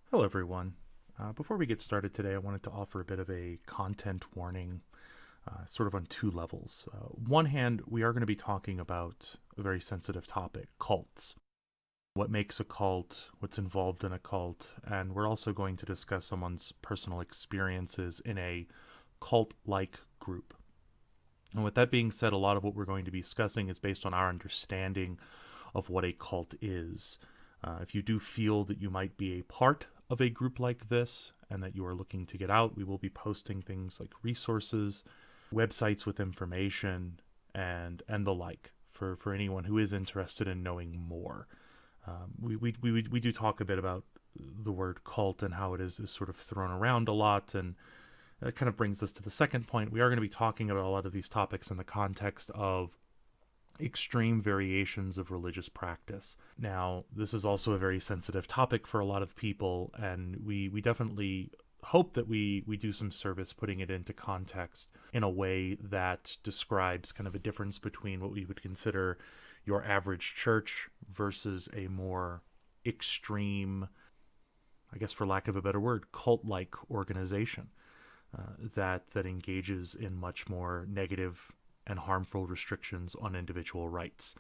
Hello, everyone. Before we get started today, I wanted to offer a bit of a content warning, sort of on two levels. One hand, we are going to be talking about a very sensitive topic, cults. What makes a cult, what's involved in a cult, and we're also going to discuss someone's personal experiences in a cult like group. And with that being said, a lot of what we're going to be discussing is based on our understanding of what a cult is. If you do feel that you might be a part of a group like this and that you are looking to get out, we will be posting things like resources, websites with information, and the like for anyone who is interested in knowing more. We do talk a bit about the word cult and how it is sort of thrown around a lot, and that kind of brings us to the second point. We are going to be talking about a lot of these topics in the context of extreme variations of religious practice. Now, this is also a very sensitive topic for a lot of people, and we definitely hope that we do some service putting it into context in a way that describes kind of a difference between what we would consider your average church versus a more extreme, I guess for lack of a better word, cult-like organization that engages in much more negative and harmful restrictions on individual rights.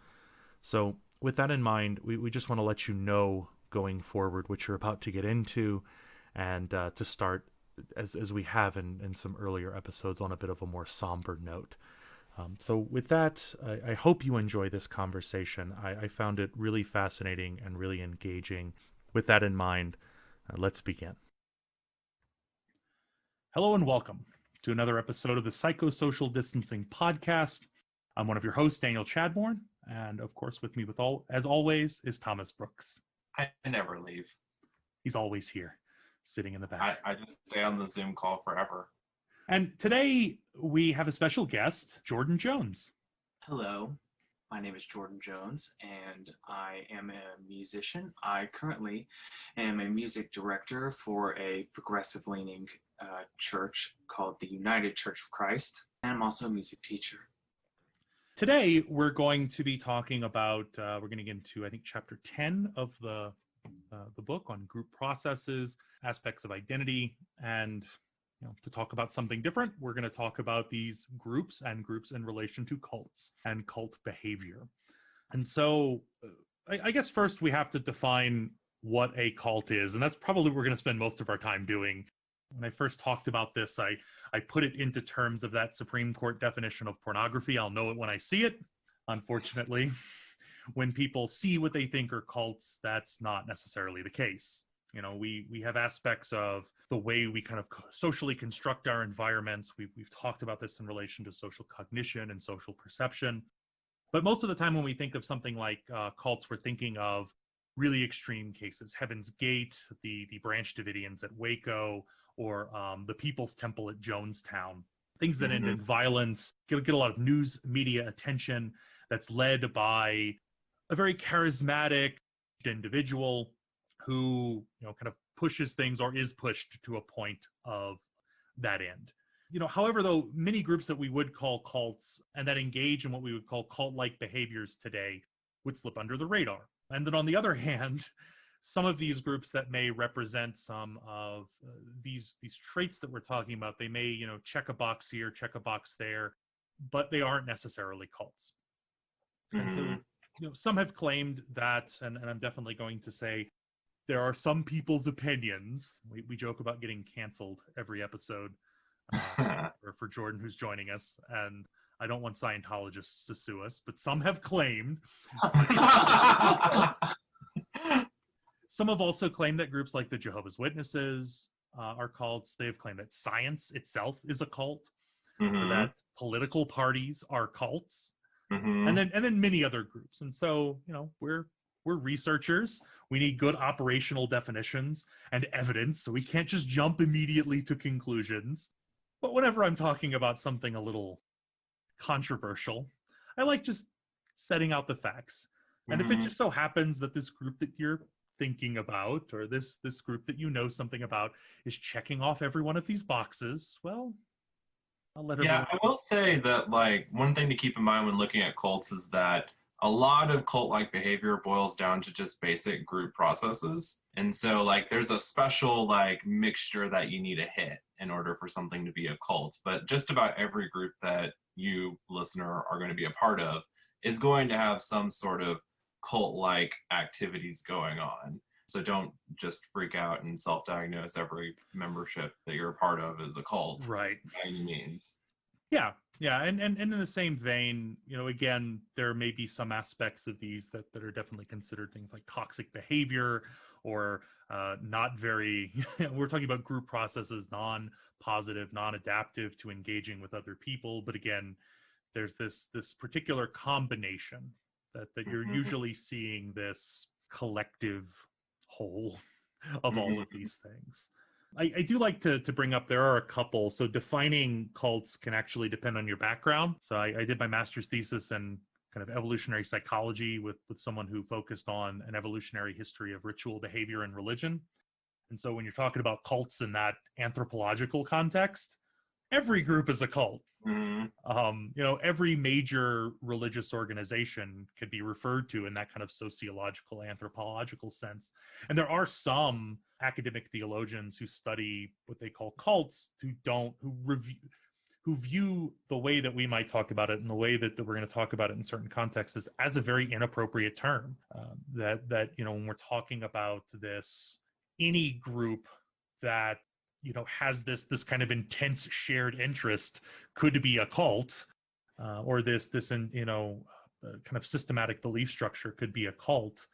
So, with that in mind, we just want to let you know going forward what you're about to get into, and to start, as we have in some earlier episodes, on a bit of a more somber note. So, with that, I hope you enjoy this conversation. I found it really fascinating and really engaging. With that in mind, let's begin. Hello and welcome to another episode of the Psychosocial Distancing Podcast. I'm one of your hosts, Daniel Chadbourne, and of course, with me, as always, is Thomas Brooks. I never leave. He's always here, sitting in the back. I just stay on the Zoom call forever. And today we have a special guest, Jordan Jones. Hello, my name is Jordan Jones, and I am a musician. I currently am a music director for a progressive-leaning church called the United Church of Christ, and I'm also a music teacher. Today we're going to be talking about, we're going to get into, I think, chapter 10 of the book on group processes, aspects of identity, and to talk about something different, we're going to talk about these groups and groups in relation to cults and cult behavior. And so I guess first we have to define what a cult is, and that's probably what we're going to spend most of our time doing. When I first talked about this, I put it into terms of that Supreme Court definition of pornography. I'll know it when I see it. Unfortunately, when people see what they think are cults, that's not necessarily the case. We have aspects of the way we kind of socially construct our environments. We've talked about this in relation to social cognition and social perception. But most of the time when we think of something like cults, we're thinking of really extreme cases. Heaven's Gate, the Branch Davidians at Waco, or the People's Temple at Jonestown. Things that end in violence, get a lot of news media attention, that's led by a very charismatic individual who kind of pushes things or is pushed to a point of that end. However, though, many groups that we would call cults and that engage in what we would call cult-like behaviors today would slip under the radar. And then on the other hand, some of these groups that may represent some of these traits that we're talking about, they may check a box here, check a box there, but they aren't necessarily cults. And so some have claimed that, and I'm definitely going to say, there are some people's opinions. We joke about getting canceled every episode for Jordan, who's joining us, and I don't want Scientologists to sue us, but some have claimed. Some have also claimed that groups like the Jehovah's Witnesses are cults. They have claimed that science itself is a cult, or that political parties are cults, and then many other groups. And so, we're researchers. We need good operational definitions and evidence, so we can't just jump immediately to conclusions. But whenever I'm talking about something a little controversial, I like just setting out the facts. And if it just so happens that this group that you're thinking about, or this group that you know something about, is checking off every one of these boxes, well, I'll let everyone. I will say that, one thing to keep in mind when looking at cults is that a lot of cult-like behavior boils down to just basic group processes. And so like there's a special like mixture that you need to hit in order for something to be a cult. But just about every group that you, listener, are going to be a part of is going to have some sort of cult-like activities going on. So don't just freak out and self-diagnose every membership that you're a part of as a cult. Right. By any means. Yeah. Yeah. And in the same vein, again, there may be some aspects of these that are definitely considered things like toxic behavior or not very, we're talking about group processes, non-positive, non-adaptive to engaging with other people. But again, there's this particular combination that you're usually seeing this collective whole of all of these things. I do like to bring up, there are a couple. So defining cults can actually depend on your background. So I did my master's thesis in kind of evolutionary psychology with someone who focused on an evolutionary history of ritual behavior and religion. And so when you're talking about cults in that anthropological context, every group is a cult. Every major religious organization could be referred to in that kind of sociological, anthropological sense. And there are some academic theologians who study what they call cults who view the way that we might talk about it and the way that we're going to talk about it in certain contexts as a very inappropriate term. That when we're talking about this, any group that has this kind of intense shared interest could be a cult, or this kind of systematic belief structure could be a cult.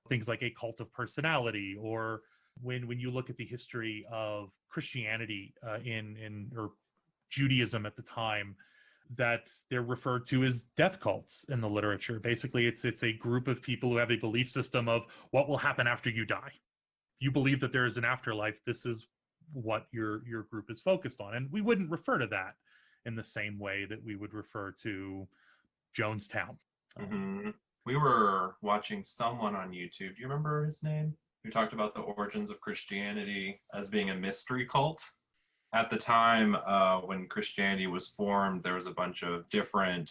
Things like a cult of personality, or when you look at the history of Christianity or Judaism at the time, that they're referred to as death cults in the literature. Basically, it's a group of people who have a belief system of what will happen after you die. You believe that there is an afterlife. This is what your group is focused on. And we wouldn't refer to that in the same way that we would refer to Jonestown. We were watching someone on YouTube. Do you remember his name? Who talked about the origins of Christianity as being a mystery cult. At the time when Christianity was formed, there was a bunch of different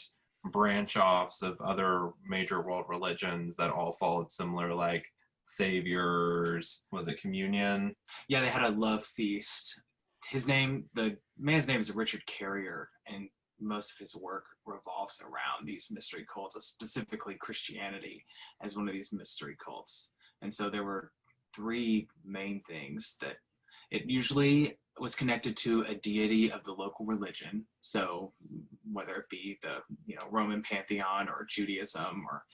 branch offs of other major world religions that all followed similar, like saviors. Was it communion? Yeah, they had a love feast. The man's name is Richard Carrier, and most of his work revolves around these mystery cults, specifically Christianity as one of these mystery cults. And so there were three main things that it usually was connected to a deity of the local religion. So whether it be the Roman pantheon or Judaism or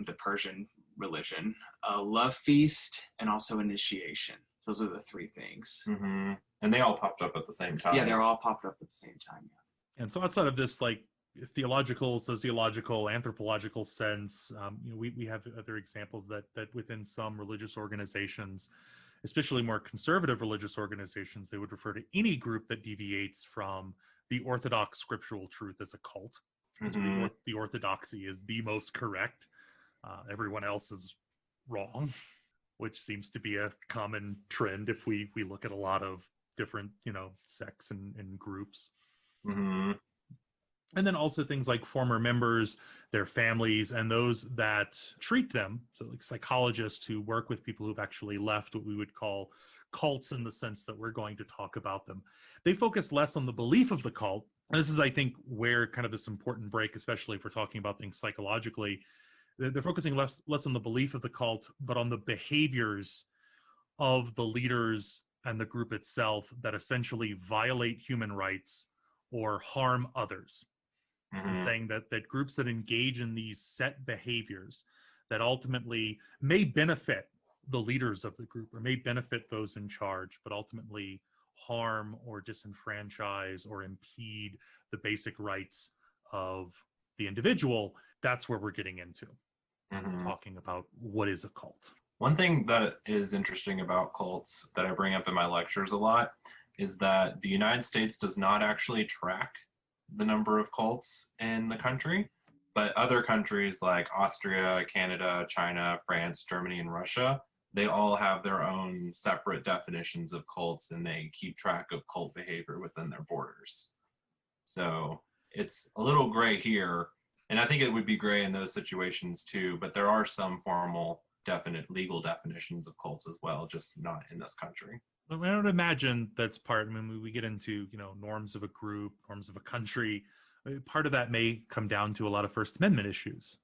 the Persian religion, a love feast, and also initiation. Those are the three things. And they all popped up at the same time. Yeah, they're all popped up at the same time. Yeah. And so outside of this, like theological, sociological, anthropological sense, we have other examples that within some religious organizations, especially more conservative religious organizations, they would refer to any group that deviates from the orthodox scriptural truth as a cult. The orthodoxy is the most correct. Everyone else is wrong, which seems to be a common trend if we look at a lot of different, sects and groups. And then also things like former members, their families, and those that treat them. So like psychologists who work with people who've actually left what we would call cults in the sense that we're going to talk about them. They focus less on the belief of the cult. And this is, I think, where kind of this important break, especially if we're talking about things psychologically, they're focusing less on the belief of the cult, but on the behaviors of the leaders and the group itself that essentially violate human rights or harm others. And saying that groups that engage in these set behaviors that ultimately may benefit the leaders of the group or may benefit those in charge, but ultimately harm or disenfranchise or impede the basic rights of the individual, that's where we're getting into talking about what is a cult. One thing that is interesting about cults that I bring up in my lectures a lot is that the United States does not actually track the number of cults in the country, but other countries like Austria, Canada, China, France, Germany, and Russia, they all have their own separate definitions of cults, and they keep track of cult behavior within their borders. So it's a little gray here And I think it would be gray in those situations too, but there are some formal, definite legal definitions of cults as well, just not in this country. I don't imagine that's part. I mean, we get into, norms of a group, norms of a country. Part of that may come down to a lot of First Amendment issues.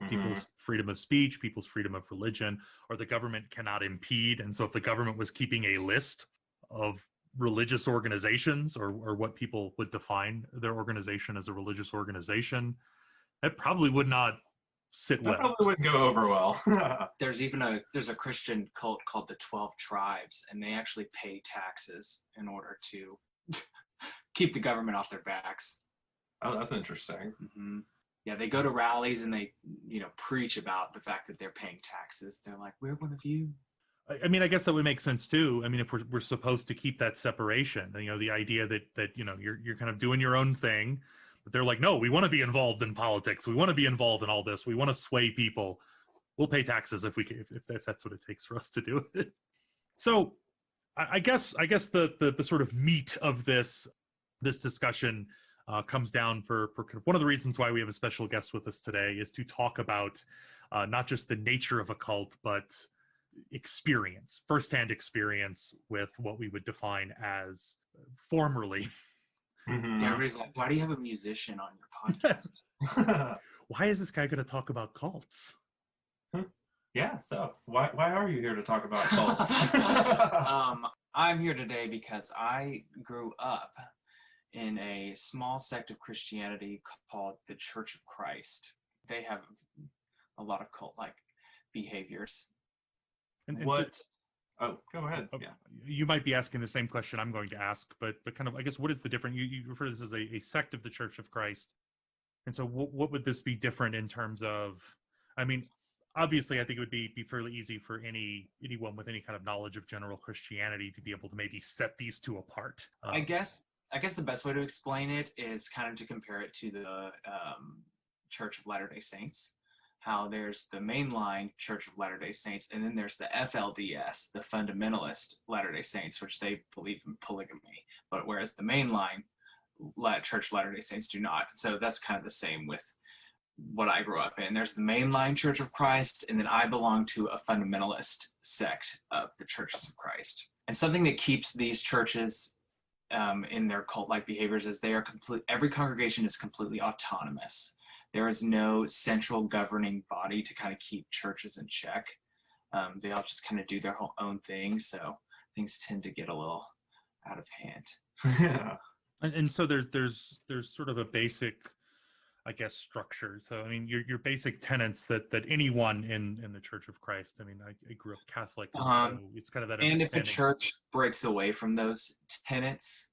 People's freedom of speech, people's freedom of religion, or the government cannot impede. And so if the government was keeping a list of religious organizations or what people would define their organization as a religious organization, that probably would not sit well. That probably wouldn't go over well. There's a Christian cult called the 12 Tribes, and they actually pay taxes in order to keep the government off their backs. Oh, that's interesting. Mm-hmm. Yeah, they go to rallies and they, preach about the fact that they're paying taxes. They're like, we're one of you. I mean, I guess that would make sense too. I mean, if we're supposed to keep that separation, the idea that you're kind of doing your own thing, but they're like, no, we want to be involved in politics. We want to be involved in all this. We want to sway people. We'll pay taxes if that's what it takes for us to do it. So, I guess the sort of meat of this discussion comes down for one of the reasons why we have a special guest with us today is to talk about not just the nature of a cult, but firsthand experience with what we would define as formerly. Mm-hmm. Yeah, everybody's like, why do you have a musician on your podcast? Why is this guy going to talk about cults? Yeah, so why are you here to talk about cults? I'm here today because I grew up in a small sect of Christianity called the Church of Christ. They have a lot of cult-like behaviors. And what? Oh, go ahead. Yeah. You might be asking the same question I'm going to ask, but kind of, I guess, what is the difference? You refer to this as a sect of the Church of Christ. And so what would this be different in terms of, I mean, obviously, I think it would be fairly easy for anyone with any kind of knowledge of general Christianity to be able to maybe set these two apart. I guess the best way to explain it is kind of to compare it to the Church of Latter-day Saints. How there's the mainline Church of Latter-day Saints, and then there's the FLDS, the Fundamentalist Latter-day Saints, which they believe in polygamy. But whereas the mainline Church of Latter-day Saints do not. So that's kind of the same with what I grew up in. There's the mainline Church of Christ, and then I belong to a fundamentalist sect of the Churches of Christ. And something that keeps these churches in their cult-like behaviors is every congregation is completely autonomous. There is no central governing body to kind of keep churches in check. They all just kind of do their own thing, so things tend to get a little out of hand. Yeah. And so there's sort of a basic, I guess, structure. So I mean, your basic tenets that anyone in the Church of Christ. I mean, I grew up Catholic, so it's kind of that. And if a church breaks away from those tenets,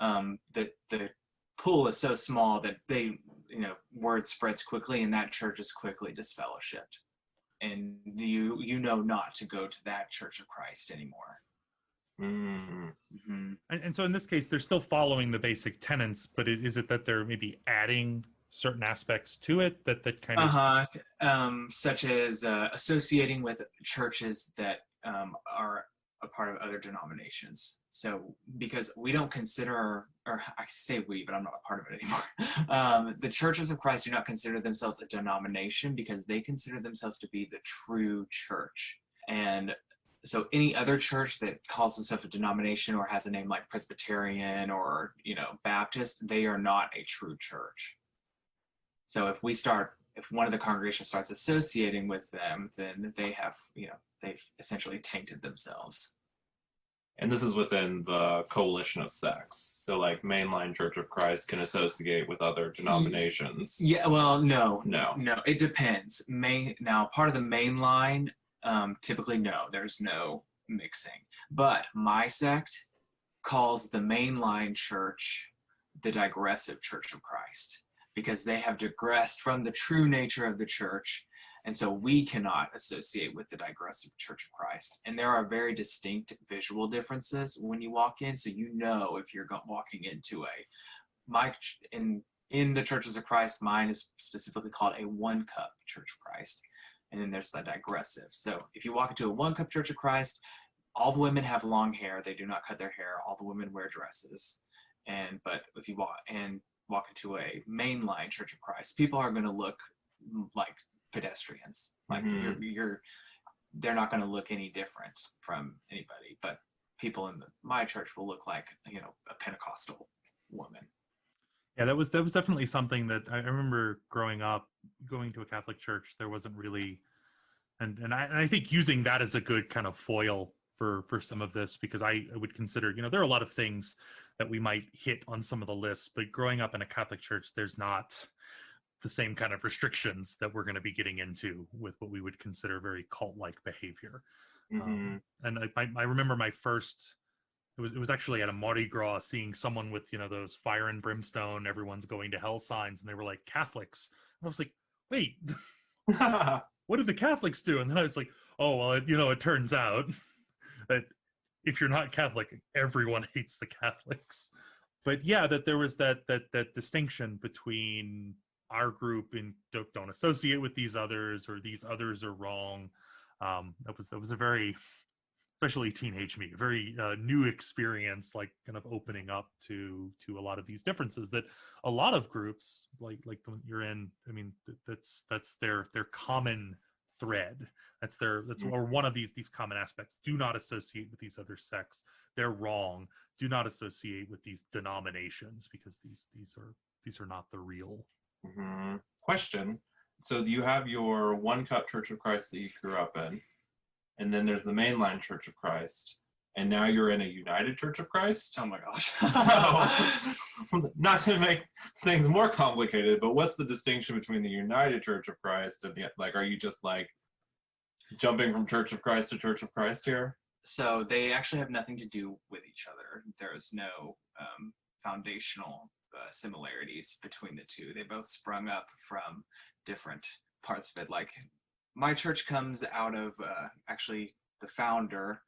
the pool is so small that word spreads quickly, and that church is quickly disfellowshipped, and you know not to go to that Church of Christ anymore. Mm-hmm. And so in this case, they're still following the basic tenets, but is it that they're maybe adding certain aspects to it that kind of such as associating with churches that are a part of other denominations. So because we don't consider, or I say we, but I'm not a part of it anymore. The Churches of Christ do not consider themselves a denomination because they consider themselves to be the true church. And so any other church that calls itself a denomination or has a name like Presbyterian or, Baptist, they are not a true church. So if one of the congregations starts associating with them, then they have, they've essentially tainted themselves. And this is within the coalition of sects. So like mainline Church of Christ can associate with other denominations. Yeah, well, no, it depends. Now, part of the mainline, typically no, there's no mixing. But my sect calls the mainline church the digressive Church of Christ, because they have digressed from the true nature of the church, and so we cannot associate with the digressive Church of Christ. And there are very distinct visual differences when you walk in, so if you're walking into in the Churches of Christ, mine is specifically called a one-cup Church of Christ, and then there's the digressive. So if you walk into a one-cup Church of Christ, all the women have long hair, they do not cut their hair, all the women wear dresses, but if you walk, and walk into a mainline Church of Christ, people are going to look like pedestrians. Like they're not going to look any different from anybody, but people in my church will look like, a Pentecostal woman. Yeah, that was definitely something that I remember growing up, going to a Catholic church. There wasn't really, and I think using that as a good kind of foil for some of this, because I would consider, there are a lot of things that we might hit on some of the lists, but growing up in a Catholic church, there's not the same kind of restrictions that we're going to be getting into with what we would consider very cult-like behavior. Mm-hmm. And I remember my first, it was actually at a Mardi Gras, seeing someone with, those fire and brimstone, everyone's going to hell signs, and they were like Catholics. And I was like, wait, what did the Catholics do? And then I was like, oh, well, it turns out that if you're not Catholic, everyone hates the Catholics. But yeah, that there was that distinction between our group and don't associate with these others, or these others are wrong. That was a very, especially teenage me, a very new experience, like kind of opening up to a lot of these differences that a lot of groups like the one you're in, I mean, that's their common thread. Or one of these common aspects. Do not associate with these other sects. They're wrong. Do not associate with these denominations, because these are not the real. Mm-hmm. Question. So you have your One Cup Church of Christ that you grew up in, and then there's the mainline Church of Christ, and now you're in a United Church of Christ? Oh my gosh. So, not to make things more complicated, but what's the distinction between the United Church of Christ and are you just like jumping from Church of Christ to Church of Christ here? So they actually have nothing to do with each other. There's no foundational similarities between the two. They both sprung up from different parts of it. Like, my church comes out of actually the founder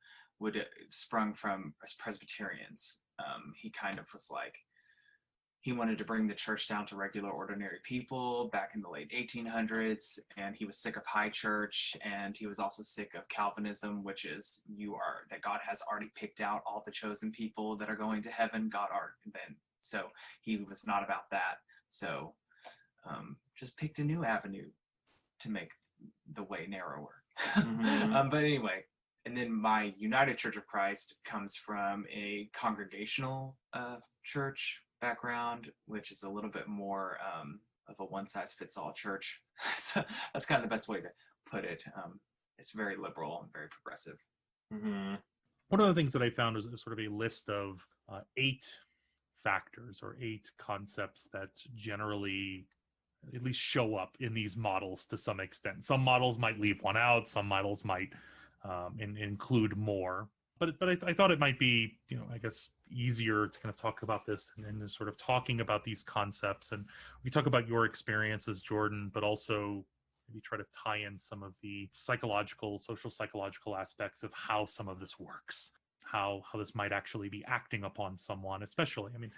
sprung from Presbyterians. He kind of was like, he wanted to bring the church down to regular, ordinary people back in the late 1800s, and he was sick of high church, and he was also sick of Calvinism, which is that God has already picked out all the chosen people that are going to heaven. So he was not about that. So just picked a new avenue to make the way narrower. Mm-hmm. But anyway, and then my United Church of Christ comes from a congregational church background, which is a little bit more of a one-size-fits-all church. So that's kind of the best way to put it. It's very liberal and very progressive. Mm-hmm. One of the things that I found was sort of a list of 8 factors or 8 concepts that generally at least show up in these models to some extent. Some models might leave one out, some models might include more. But I thought it might be, I guess, easier to kind of talk about this and sort of talking about these concepts. And we talk about your experiences, Jordan, but also maybe try to tie in some of the social psychological aspects of how some of this works, how this might actually be acting upon someone, especially. I mean,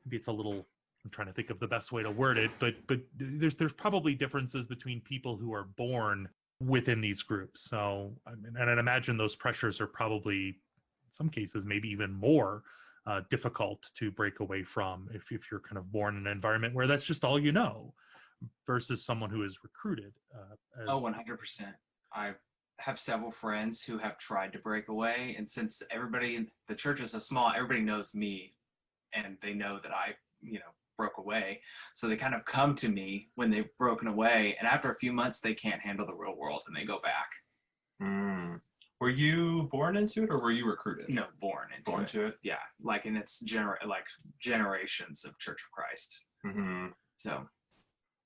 maybe it's a little, I'm trying to think of the best way to word it, but there's probably differences between people who are born within these groups. So, I mean, and I'd imagine those pressures are probably, in some cases, maybe even more difficult to break away from if you're kind of born in an environment where that's just all you know, versus someone who is recruited. 100%. I have several friends who have tried to break away, and since the church is so small, everybody knows me, and they know that I, broke away. So they kind of come to me when they've broken away, and after a few months, they can't handle the real world and they go back. Mm. Were you born into it, or were you recruited? No, born into it. Yeah, like, and it's generations of Church of Christ. Mm-hmm. So,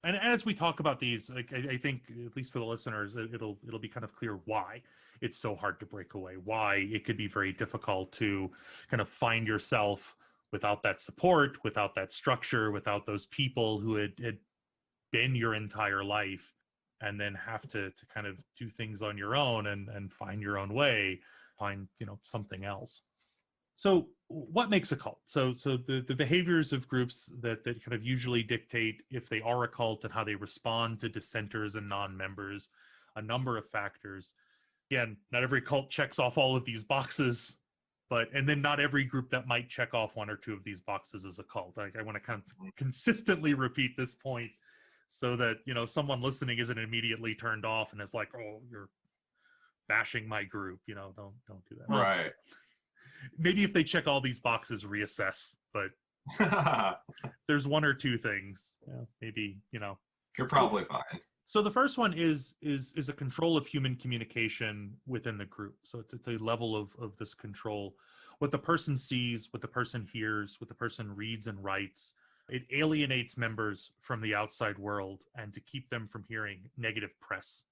and as we talk about these, like, I think, at least for the listeners, it'll be kind of clear why it's so hard to break away, why it could be very difficult to kind of find yourself without that support, without that structure, without those people who had been your entire life, and then have to kind of do things on your own and find your own way, find something else. So what makes a cult? So the behaviors of groups that kind of usually dictate if they are a cult and how they respond to dissenters and non-members, a number of factors. Again, not every cult checks off all of these boxes. and then not every group that might check off one or two of these boxes is a cult. I want to consistently repeat this point so that, someone listening isn't immediately turned off and is like, oh, you're bashing my group. Don't do that. Right. Maybe if they check all these boxes, reassess, but there's one or two things, maybe, You're probably fine. So the first one is a control of human communication within the group. So it's a level of this control. What the person sees, what the person hears, what the person reads and writes, it alienates members from the outside world and to keep them from hearing negative press,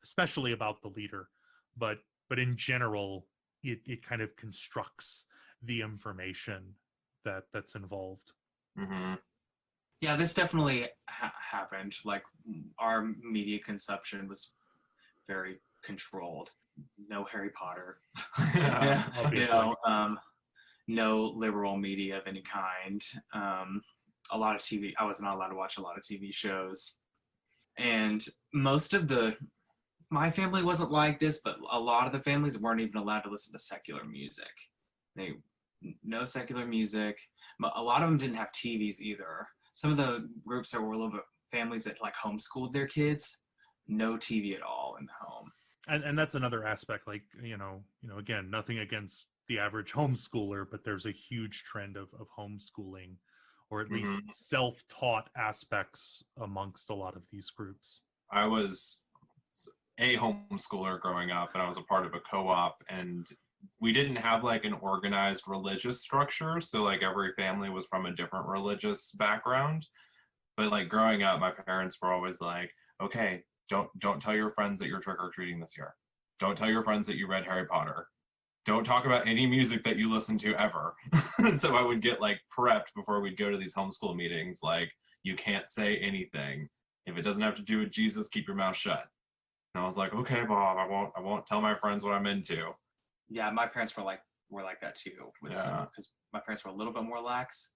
especially about the leader. But in general, it kind of constructs the information that's involved. Mm-hmm. Yeah, this definitely happened. Like, our media consumption was very controlled. No Harry Potter. Yeah, obviously. No liberal media of any kind. A lot of TV. I was not allowed to watch a lot of TV shows. And my family wasn't like this, but a lot of the families weren't even allowed to listen to secular music. No secular music. A lot of them didn't have TVs either. Some of the groups that were a little bit families that like homeschooled their kids, no TV at all in the home. And that's another aspect, like, again, nothing against the average homeschooler, but there's a huge trend of homeschooling, or at least self-taught aspects amongst a lot of these groups. I was a homeschooler growing up, and I was a part of a co-op, and we didn't have like an organized religious structure. So like every family was from a different religious background. But like growing up, my parents were always like, okay, don't tell your friends that you're trick-or-treating this year. Don't tell your friends that you read Harry Potter. Don't talk about any music that you listen to ever. So I would get like prepped before we'd go to these homeschool meetings. Like, you can't say anything. If it doesn't have to do with Jesus, keep your mouth shut. And I was like, okay, Bob, I won't tell my friends what I'm into. Yeah, my parents were like that too. Because my parents were a little bit more lax.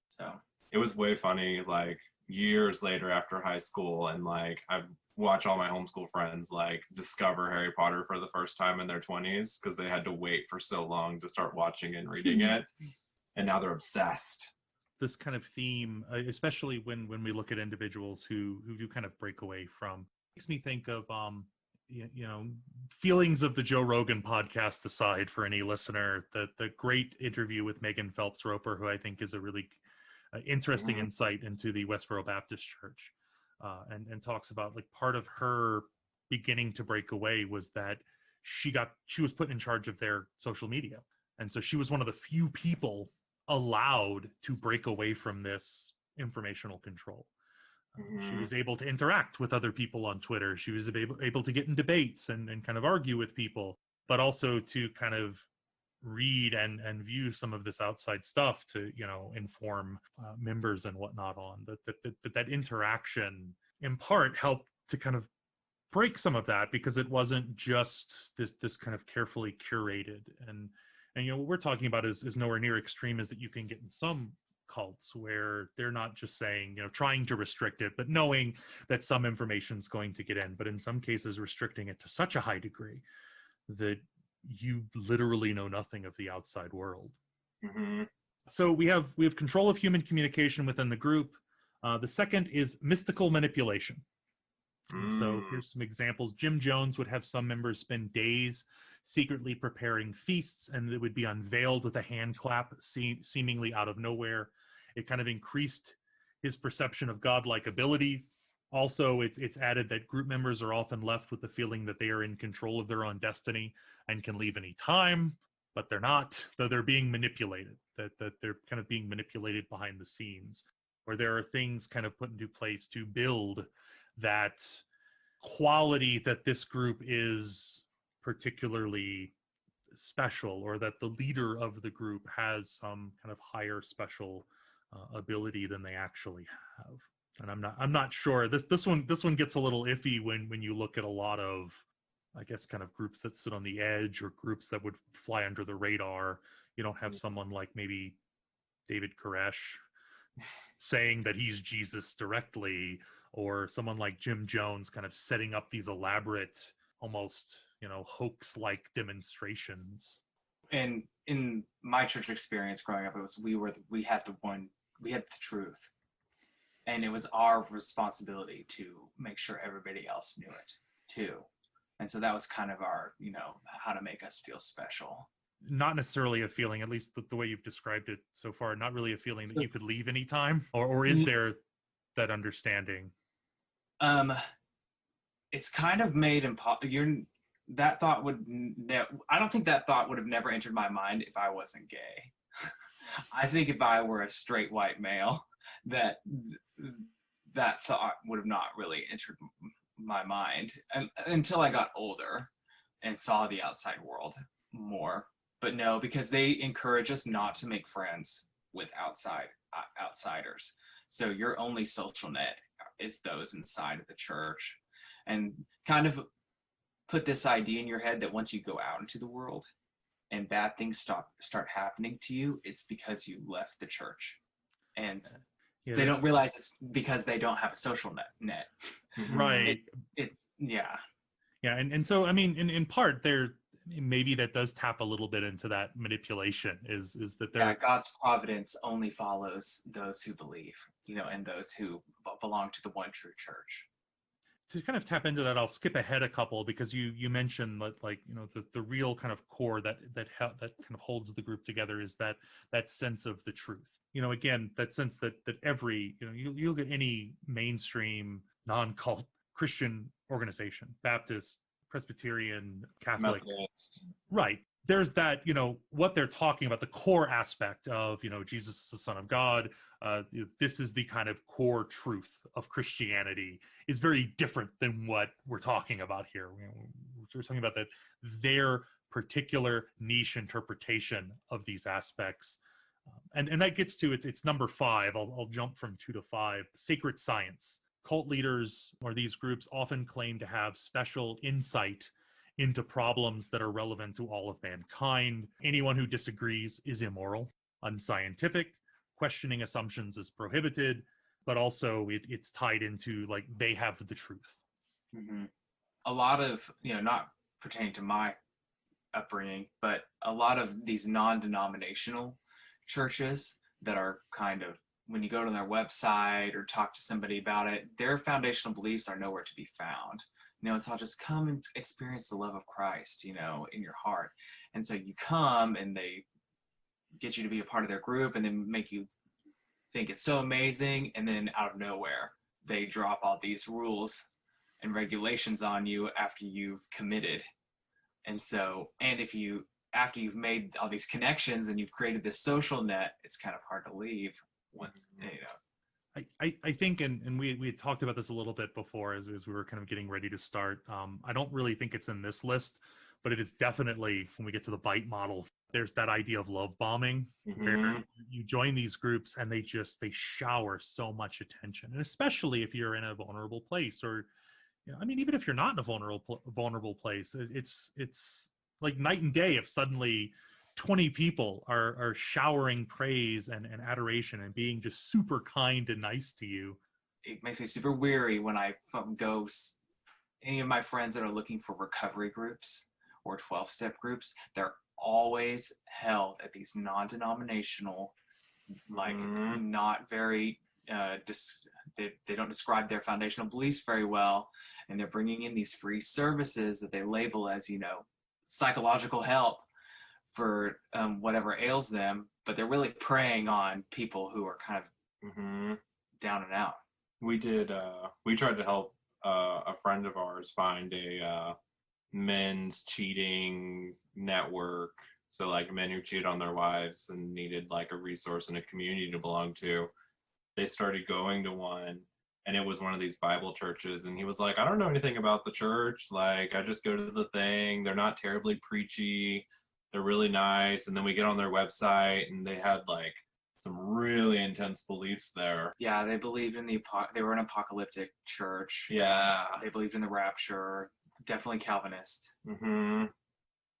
So it was way funny, like years later after high school, and like I watch all my homeschool friends like discover Harry Potter for the first time in their 20s because they had to wait for so long to start watching and reading it, and now they're obsessed. This kind of theme, especially when we look at individuals who do kind of break away from, makes me think of feelings of the Joe Rogan podcast aside, for any listener, the great interview with Megan Phelps Roper, who I think is a really interesting insight into the Westboro Baptist Church, and talks about like part of her beginning to break away was that she was put in charge of their social media, and so she was one of the few people allowed to break away from this informational control. She was able to interact with other people on Twitter. She was able to get in debates and kind of argue with people, but also to kind of read and view some of this outside stuff to, inform members and whatnot on. But that interaction in part helped to kind of break some of that, because it wasn't just this kind of carefully curated. And what we're talking about is nowhere near extreme as that you can get in some cults where they're not just saying, trying to restrict it, but knowing that some information is going to get in, but in some cases restricting it to such a high degree that you literally know nothing of the outside world. So we have control of human communication within the group. The second is mystical manipulation. So here's some examples. Jim Jones would have some members spend days secretly preparing feasts, and it would be unveiled with a hand clap, seemingly out of nowhere. It kind of increased his perception of godlike abilities. Also, it's added that group members are often left with the feeling that they are in control of their own destiny and can leave any time, but they're not, though they're being manipulated, that they're kind of being manipulated behind the scenes, where there are things kind of put into place to build that quality that this group is particularly special, or that the leader of the group has some kind of higher special ability than they actually have. And I'm not sure. This one gets a little iffy when you look at a lot of, I guess, kind of groups that sit on the edge, or groups that would fly under the radar. You don't have someone like maybe David Koresh saying that he's Jesus directly, or someone like Jim Jones kind of setting up these elaborate, almost, hoax-like demonstrations. and in my church experience growing up, it was we had the truth, and it was our responsibility to make sure everybody else knew it too. And so that was kind of our, how to make us feel special. Not necessarily a feeling, at least the way you've described it so far, not really a feeling that you could leave anytime, or is there that understanding? It's kind of made that thought I don't think that thought would have never entered my mind if I wasn't gay. I think if I were a straight white male, that thought would have not really entered my mind until I got older and saw the outside world more. But no, because they encourage us not to make friends with outsiders. So your only social net is those inside of the church, and kind of put this idea in your head that once you go out into the world and bad things start happening to you, it's because you left the church. And they don't realize it's because they don't have a social net. Right. Yeah. And so, I mean, in part, maybe that does tap a little bit into that manipulation, is that God's providence only follows those who believe, and those who belong to the one true church. To kind of tap into that, I'll skip ahead a couple, because you mentioned that, like, the real kind of core that kind of holds the group together is that sense of the truth. Again, that sense that every, you look at any mainstream non-cult Christian organization, Baptist, Presbyterian, Catholic, Methodist. Right. There's that, what they're talking about, the core aspect of, Jesus is the Son of God. This is the kind of core truth of Christianity, is very different than what we're talking about here. We're talking about that their particular niche interpretation of these aspects. And that gets to it's number 5. I'll jump from 2 to 5. Sacred science. Cult leaders, or these groups, often claim to have special insight into problems that are relevant to all of mankind. Anyone who disagrees is immoral, unscientific. Questioning assumptions is prohibited, but also it's tied into, like, they have the truth. Mm-hmm. A lot of, not pertaining to my upbringing, but a lot of these non-denominational churches that are kind of, when you go to their website or talk to somebody about it, their foundational beliefs are nowhere to be found. It's all just come and experience the love of Christ, in your heart. And so you come and they get you to be a part of their group and then make you think it's so amazing. And then out of nowhere, they drop all these rules and regulations on you after you've committed. And so, after you've made all these connections and you've created this social net, it's kind of hard to leave once, I think, and we had talked about this a little bit before as we were kind of getting ready to start. I don't really think it's in this list, but it is definitely, when we get to the BITE model, there's that idea of love bombing, where you join these groups and they shower so much attention. And especially if you're in a vulnerable place, or, even if you're not in a vulnerable place, it's like night and day if suddenly 20 people are showering praise and adoration and being just super kind and nice to you. It makes me super weary when I go, any of my friends that are looking for recovery groups or 12-step groups, they're always held at these non-denominational, not very, they don't describe their foundational beliefs very well. And they're bringing in these free services that they label as, psychological help for whatever ails them, but they're really preying on people who are kind of down and out. We tried to help a friend of ours find a men's cheating network. So, like, men who cheat on their wives and needed, like, a resource and a community to belong to. They started going to one, and it was one of these Bible churches. And he was like, I don't know anything about the church. Like, I just go to the thing. They're not terribly preachy. They're really nice. And then we get on their website, and they had, like, some really intense beliefs there. Yeah, they believed in they were an apocalyptic church. Yeah. They believed in the rapture. Definitely Calvinist.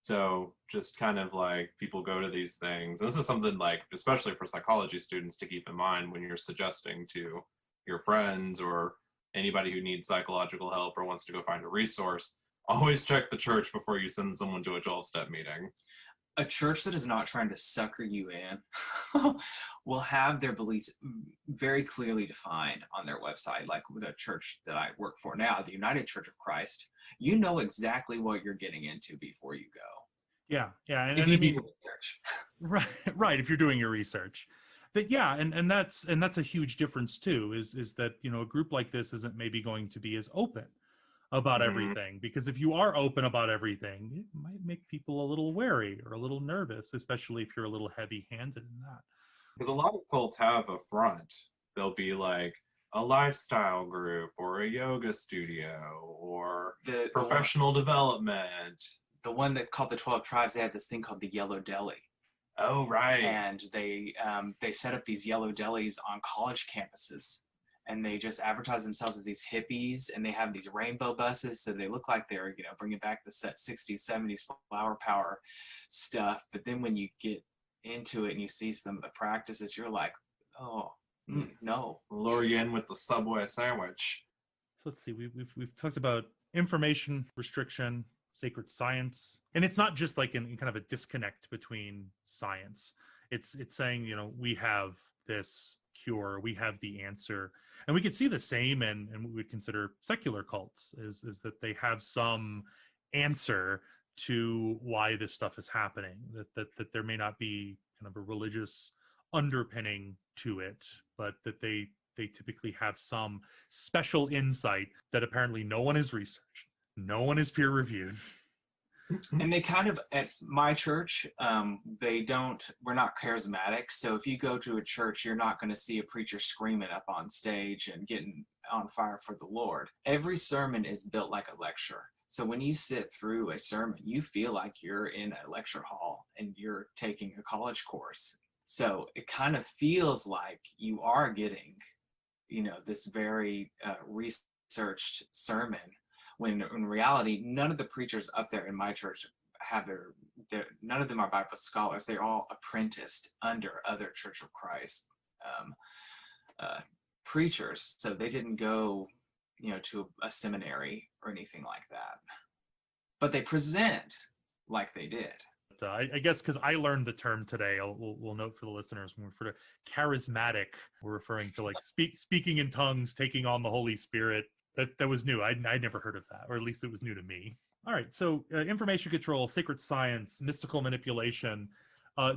So just kind of like, people go to these things. This is something, like, especially for psychology students, to keep in mind when you're suggesting to your friends or anybody who needs psychological help or wants to go find a resource. Always check the church before you send someone to a 12-step meeting. a church that is not trying to sucker you in will have their beliefs very clearly defined on their website. Like with a church that I work for now, the United Church of Christ, you know exactly what you're getting into before you go. Yeah, and If I you do mean, your research. right, if you're doing your research. But yeah, and that's a huge difference too, is that, you know, a group like this isn't maybe going to be as open about Mhm. everything, because if you are open about everything, it might make people a little wary or a little nervous, especially if you're a little heavy-handed in that. Because a lot of cults have a front. They'll be like a lifestyle group or a yoga studio or The professional development. one that called the 12 Tribes, they had this thing called the Yellow Deli. Oh, right. And they set up these yellow delis on college campuses, and they just advertise themselves as these hippies, and they have these rainbow buses, so they look like they're, you know, bringing back the 60s 70s flower power stuff. But then when you get into it and you see some of the practices, you're like, oh no. Lure you in with the Subway sandwich. So let's see, we've talked about information restriction, sacred science, and it's not just like in kind of a disconnect between science. It's saying, you know, we have this cure, we have the answer, and we could see the same and we would consider secular cults is that they have some answer to why this stuff is happening, that there may not be kind of a religious underpinning to it, but that they typically have some special insight that apparently no one has researched, no one is peer reviewed. And they kind of, at my church, we're not charismatic. So if you go to a church, you're not going to see a preacher screaming up on stage and getting on fire for the Lord. Every sermon is built like a lecture. So when you sit through a sermon, you feel like you're in a lecture hall and you're taking a college course. So it kind of feels like you are getting, you know, this very researched sermon, when in reality, none of the preachers up there in my church have none of them are Bible scholars. They're all apprenticed under other Church of Christ preachers. So they didn't go, you know, to a seminary or anything like that. But they present like they did. I guess because I learned the term today, we'll note for the listeners, when we refer to charismatic, we're referring to like speaking in tongues, taking on the Holy Spirit. That was new. I'd never heard of that, or at least it was new to me. All right, so information control, sacred science, mystical manipulation,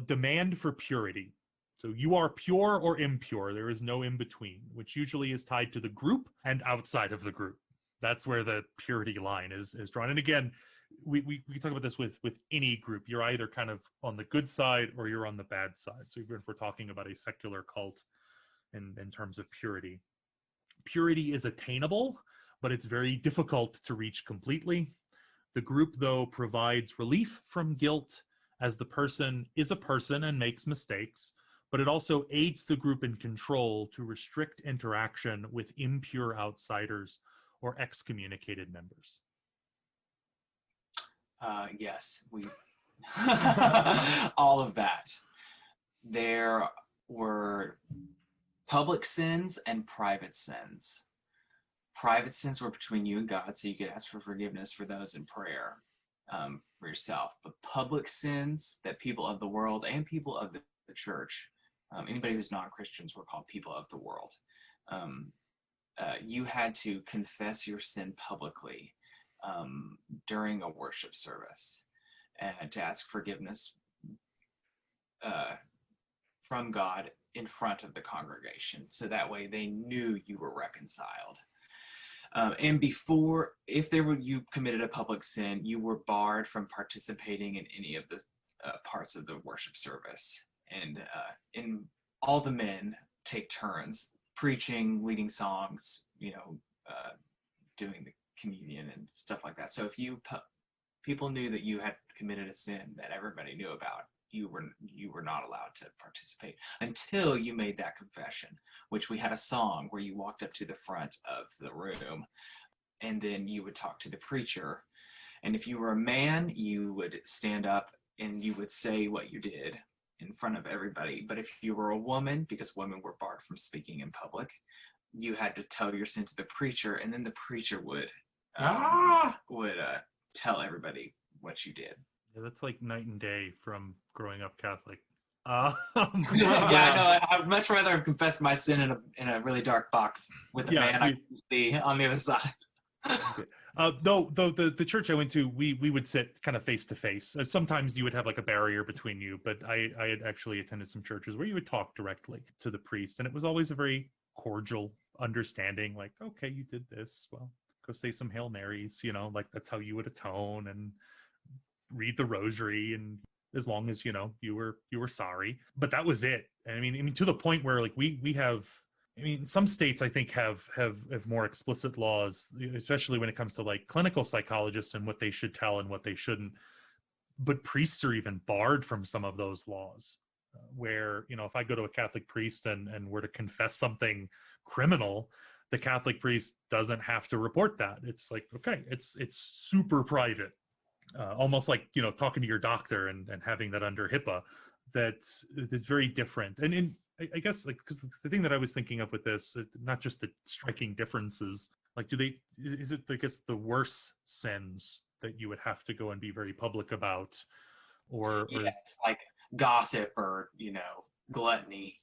demand for purity. So you are pure or impure. There is no in between, which usually is tied to the group and outside of the group. That's where the purity line is drawn. And again, we can talk about this with any group. You're either kind of on the good side or you're on the bad side. So even if we're talking about a secular cult in terms of purity. Purity is attainable, but it's very difficult to reach completely. The group, though, provides relief from guilt, as the person is a person and makes mistakes, but it also aids the group in control to restrict interaction with impure outsiders or excommunicated members. Yes, we all of that. There were public sins and private sins. Private sins were between you and God, so you could ask for forgiveness for those in prayer for yourself. But public sins that people of the world and people of the church, anybody who's not Christians, were called people of the world. You had to confess your sin publicly during a worship service and to ask forgiveness from God in front of the congregation. So that way they knew you were reconciled. And before, if you committed a public sin, you were barred from participating in any of the parts of the worship service. And in all the men take turns preaching, leading songs, doing the communion and stuff like that. So if people knew that you had committed a sin that everybody knew about, you were not allowed to participate until you made that confession, which we had a song where you walked up to the front of the room and then you would talk to the preacher. And if you were a man, you would stand up and you would say what you did in front of everybody. But if you were a woman, because women were barred from speaking in public, you had to tell your sin to the preacher, and then the preacher would tell everybody what you did. Yeah, that's like night and day from growing up Catholic. Yeah, I know. I'd much rather have confessed my sin in a really dark box with a Yeah, man I can see on the other side. okay. Though the church I went to, we would sit kind of face to face. Sometimes you would have like a barrier between you, but I had actually attended some churches where you would talk directly to the priest, and it was always a very cordial understanding. Like, okay, you did this, well, go say some Hail Marys, like that's how you would atone, and read the rosary, and as long as you were sorry. But that was it. And I mean to the point where like we have, I mean, some states I think have more explicit laws, especially when it comes to like clinical psychologists and what they should tell and what they shouldn't. But priests are even barred from some of those laws, where if I go to a Catholic priest and were to confess something criminal, the Catholic priest doesn't have to report that. It's like, okay, it's super private, almost like talking to your doctor and having that under HIPAA. That's very different. And I guess like, because the thing that I was thinking of with this, not just the striking differences, like is it, I guess, the worse sins that you would have to go and be very public about, or Yes, like gossip or gluttony.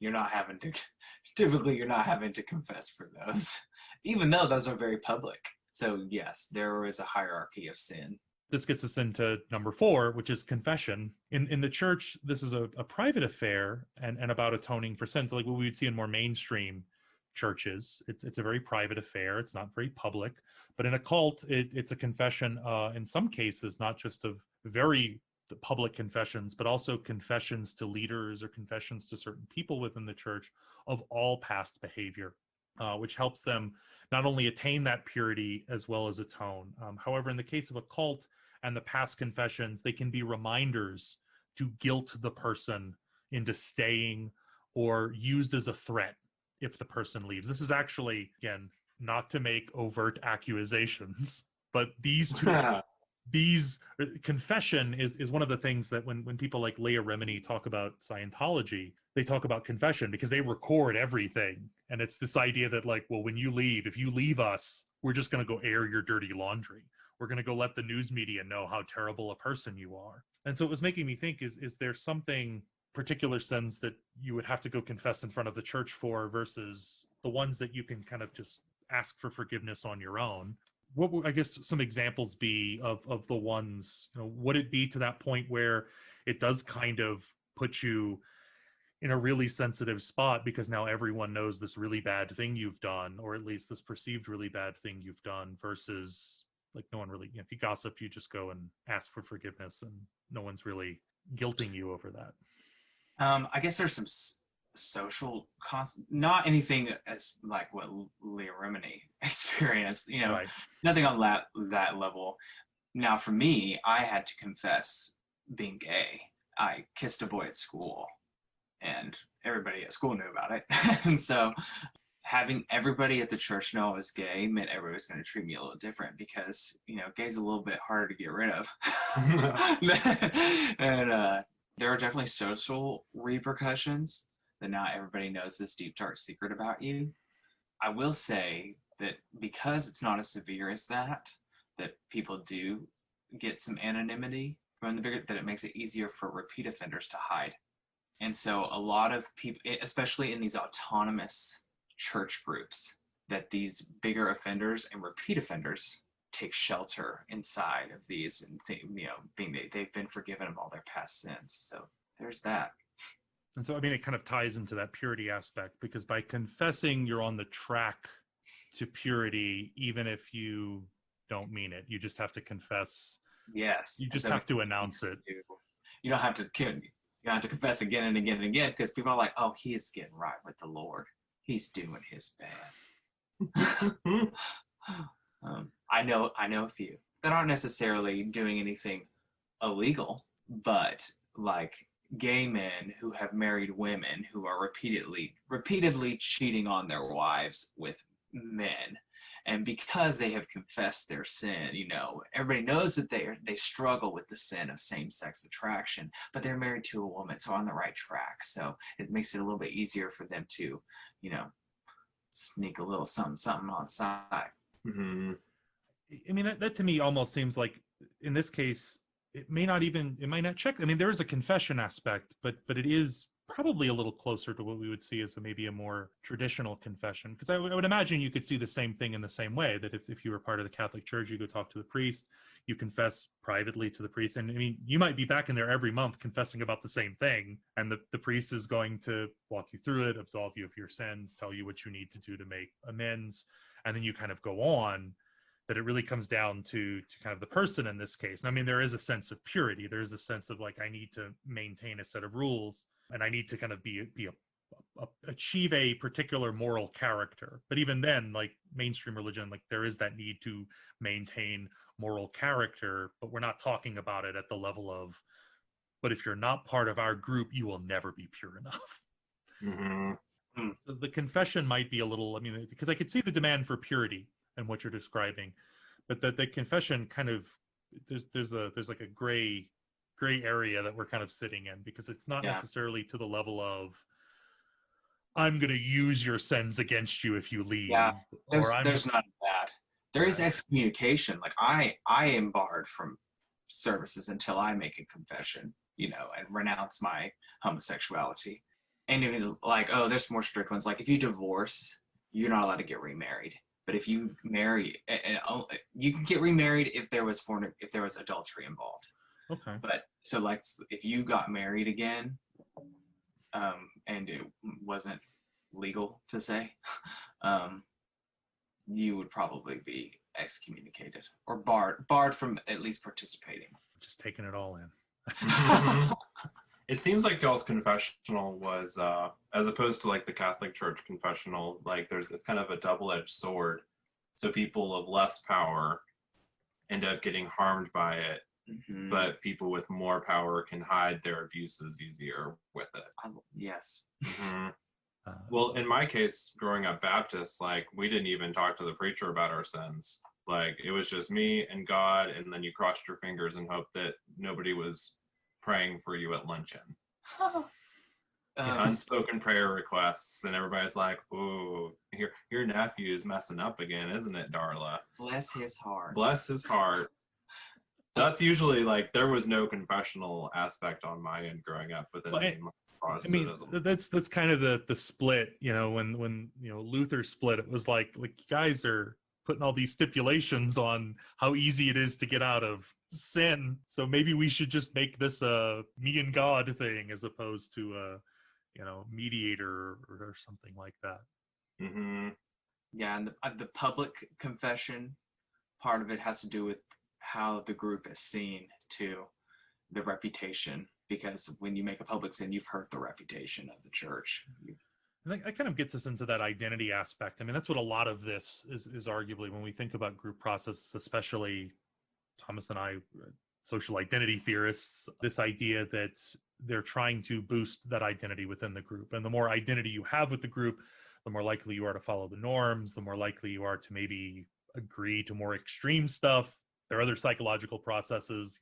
Typically you're not having to confess for those, even though those are very public. So yes, there is a hierarchy of sin. this gets us into number 4, which is confession. In the church, this is a private affair and about atoning for sins, like what we would see in more mainstream churches. It's a very private affair. It's not very public. But in a cult, it's a confession, in some cases, not just of very public confessions, but also confessions to leaders or confessions to certain people within the church of all past behavior, which helps them not only attain that purity as well as atone. However, in the case of a cult and the past confessions, they can be reminders to guilt the person into staying, or used as a threat if the person leaves. This is actually, again, not to make overt accusations, but these confession is one of the things that when people like Leah Remini talk about Scientology, they talk about confession because they record everything. And it's this idea that like, well, if you leave us, we're just going to go air your dirty laundry. We're going to go let the news media know how terrible a person you are. And so it was making me think, is there something, particular sins that you would have to go confess in front of the church for versus the ones that you can kind of just ask for forgiveness on your own? What would, I guess, some examples be of the ones, would it be to that point where it does kind of put you in a really sensitive spot because now everyone knows this really bad thing you've done, or at least this perceived really bad thing you've done, versus like no one really, if you gossip, you just go and ask for forgiveness and no one's really guilting you over that. I guess there's some social cost, not anything as like what Leah Remini experienced, Right. nothing on that level. Now for me, I had to confess being gay. I kissed a boy at school and everybody at school knew about it. And so having everybody at the church know I was gay meant everybody was going to treat me a little different because, gay's a little bit harder to get rid of. And there are definitely social repercussions that not everybody knows this deep, dark secret about you. I will say that because it's not as severe as that people do get some anonymity from the bigger, that it makes it easier for repeat offenders to hide. And so a lot of people, especially in these autonomous church groups, that these bigger offenders and repeat offenders take shelter inside of these, and they've been forgiven of all their past sins. So there's that. And so, I mean, it kind of ties into that purity aspect, because by confessing, you're on the track to purity, even if you don't mean it. You just have to confess. Yes. You just have to announce it. You don't have to confess again and again and again, because people are like, oh, he's getting right with the Lord. He's doing his best. I know a few that aren't necessarily doing anything illegal, but like gay men who have married women who are repeatedly cheating on their wives with men. And because they have confessed their sin, everybody knows that they struggle with the sin of same-sex attraction, but they're married to a woman, so on the right track. So it makes it a little bit easier for them to, sneak a little something on the side. Mm-hmm. I mean, that to me almost seems like, in this case, it might not check. I mean, there is a confession aspect, but it is probably a little closer to what we would see as maybe a more traditional confession. Because I would imagine you could see the same thing in the same way, that if you were part of the Catholic Church, you go talk to the priest, you confess privately to the priest. And I mean, you might be back in there every month confessing about the same thing. And the priest is going to walk you through it, absolve you of your sins, tell you what you need to do to make amends. And then you kind of go on. That it really comes down to kind of the person in this case. And I mean, there is a sense of purity. There is a sense of like, I need to maintain a set of rules, and I need to kind of achieve a particular moral character. But even then, like mainstream religion, like there is that need to maintain moral character, but we're not talking about it at the level of, but if you're not part of our group, you will never be pure enough. Mm-hmm. So the confession might be a little, I mean, because I could see the demand for purity and what you're describing, but the confession kind of there's like a gray area that we're kind of sitting in, because it's not necessarily to the level of I'm going to use your sins against you if you leave. Yeah, or there's none of that. There is excommunication. Like I am barred from services until I make a confession, and renounce my homosexuality. And even like, oh, there's more strict ones. Like if you divorce, you're not allowed to get remarried. But if you marry, you can get remarried if there was adultery involved. Okay. But so like if you got married again, and it wasn't legal to say, you would probably be excommunicated or barred from at least participating. Just taking it all in. It seems like y'all's confessional was, as opposed to like the Catholic Church confessional, like it's kind of a double-edged sword. So people of less power end up getting harmed by it, but people with more power can hide their abuses easier with it. Yes. Mm-hmm. Well, in my case, growing up Baptist, like we didn't even talk to the preacher about our sins. Like it was just me and God, and then you crossed your fingers and hoped that nobody was praying for you at luncheon. Unspoken prayer requests, and everybody's like, "Ooh, your nephew is messing up again, isn't it, Darla? Bless his heart. Bless his heart." So that's usually like there was no confessional aspect on my end growing up, but then I mean, that's kind of the split. When Luther split, it was like you guys are putting all these stipulations on how easy it is to get out of sin. So maybe we should just make this a me and God thing as opposed to a, mediator or something like that. Mm-hmm. Yeah, and the public confession part of it has to do with how the group is seen to the reputation, because when you make a public sin, you've hurt the reputation of the church. I think that kind of gets us into that identity aspect. I mean, that's what a lot of this is arguably when we think about group processes, especially Thomas and I, social identity theorists, this idea that they're trying to boost that identity within the group. And the more identity you have with the group, the more likely you are to follow the norms, the more likely you are to maybe agree to more extreme stuff. There are other psychological processes,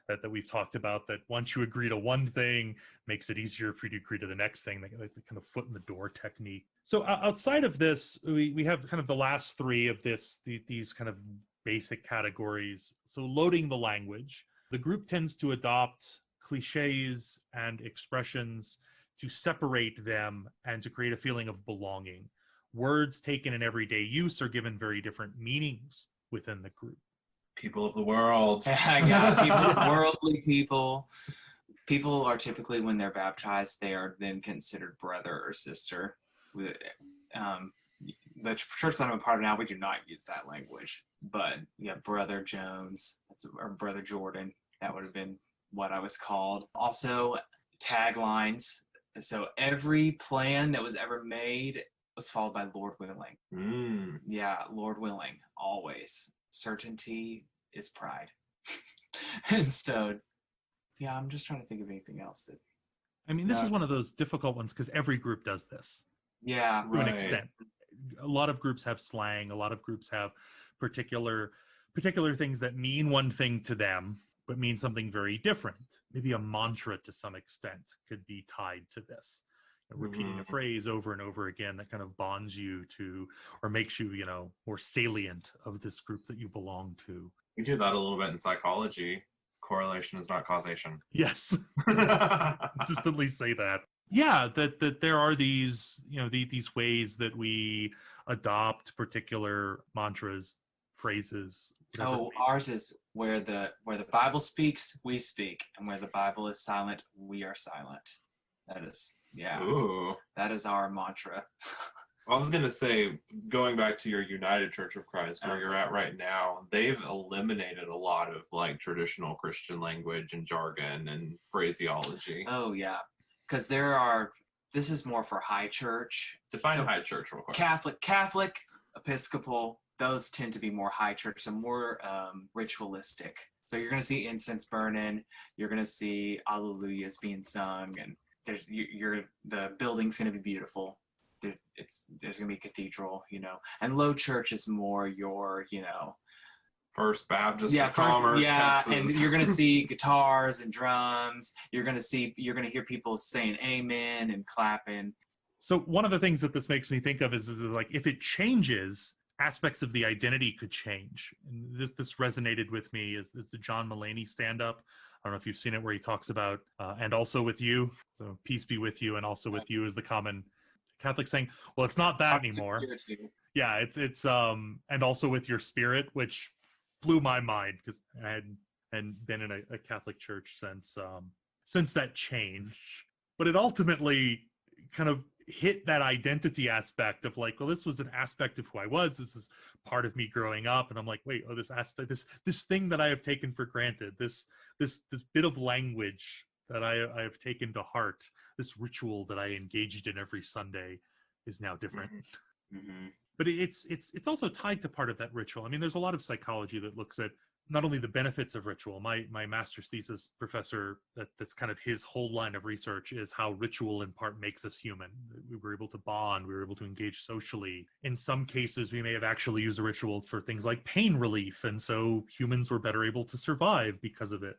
that we've talked about, that once you agree to one thing, makes it easier for you to agree to the next thing, like the kind of foot in the door technique. So outside of this, we have kind of the last three of these kind of basic categories. So loading the language, the group tends to adopt cliches and expressions to separate them and to create a feeling of belonging. Words taken in everyday use are given very different meanings within the group. People of the world. Yeah, worldly people. People are typically, when they're baptized, they are then considered brother or sister. The church that I'm a part of now, we do not use that language. But yeah, Brother Jones, or Brother Jordan, that would have been what I was called. Also, taglines. So every plan that was ever made was followed by Lord willing. Mm. Yeah, Lord willing, always. Certainty is pride. And so, yeah, I'm just trying to think of anything else. This is one of those difficult ones because every group does this. Yeah, to an extent. A lot of groups have slang. A lot of groups have particular things that mean one thing to them, but mean something very different. Maybe a mantra to some extent could be tied to this. Repeating a phrase over and over again that kind of bonds you to, or makes you, more salient of this group that you belong to. We do that a little bit in psychology. Correlation is not causation. Yes. Consistently say that. Yeah, that there are these, these ways that we adopt particular mantras, phrases, whatever it Oh, may be. ours is where the Bible speaks, we speak, and where the Bible is silent, we are silent. That is, yeah, Ooh. that is our mantra. I was going to say, going back to your United Church of Christ, where Okay. you're at right now, they've eliminated a lot of like traditional Christian language and jargon and phraseology. Oh yeah, because this is more for high church. Define So high church real quick. Catholic, Episcopal, those tend to be more high church, so more ritualistic. So you're going to see incense burning, you're going to see alleluias being sung, and the building's going to be beautiful. There's going to be a cathedral, and low church is more your, First Baptist of Commerce, Texas. and you're going to see guitars and drums. You're going to hear people saying amen and clapping. So one of the things that this makes me think of is like, if it changes, aspects of the identity could change. And this resonated with me is the John Mulaney stand-up. I don't know if you've seen it, where he talks about and also with you. So peace be with you, and also with you is the common Catholic saying. Well, it's not that anymore. Yeah, it's and also with your spirit, which blew my mind because I hadn't been in a Catholic church since that change. But it ultimately kind of hit that identity aspect of like, well, this was an aspect of who I was. This is part of me growing up, and I'm like, wait, this aspect, this thing that I have taken for granted, this bit of language that I have taken to heart, this ritual that I engaged in every Sunday is now different. Mm-hmm. But it's also tied to part of that ritual. I mean, there's a lot of psychology that looks at not only the benefits of ritual. My master's thesis professor, that's kind of his whole line of research, is how ritual in part makes us human. We were able to bond, we were able to engage socially. In some cases, we may have actually used a ritual for things like pain relief, and so humans were better able to survive because of it.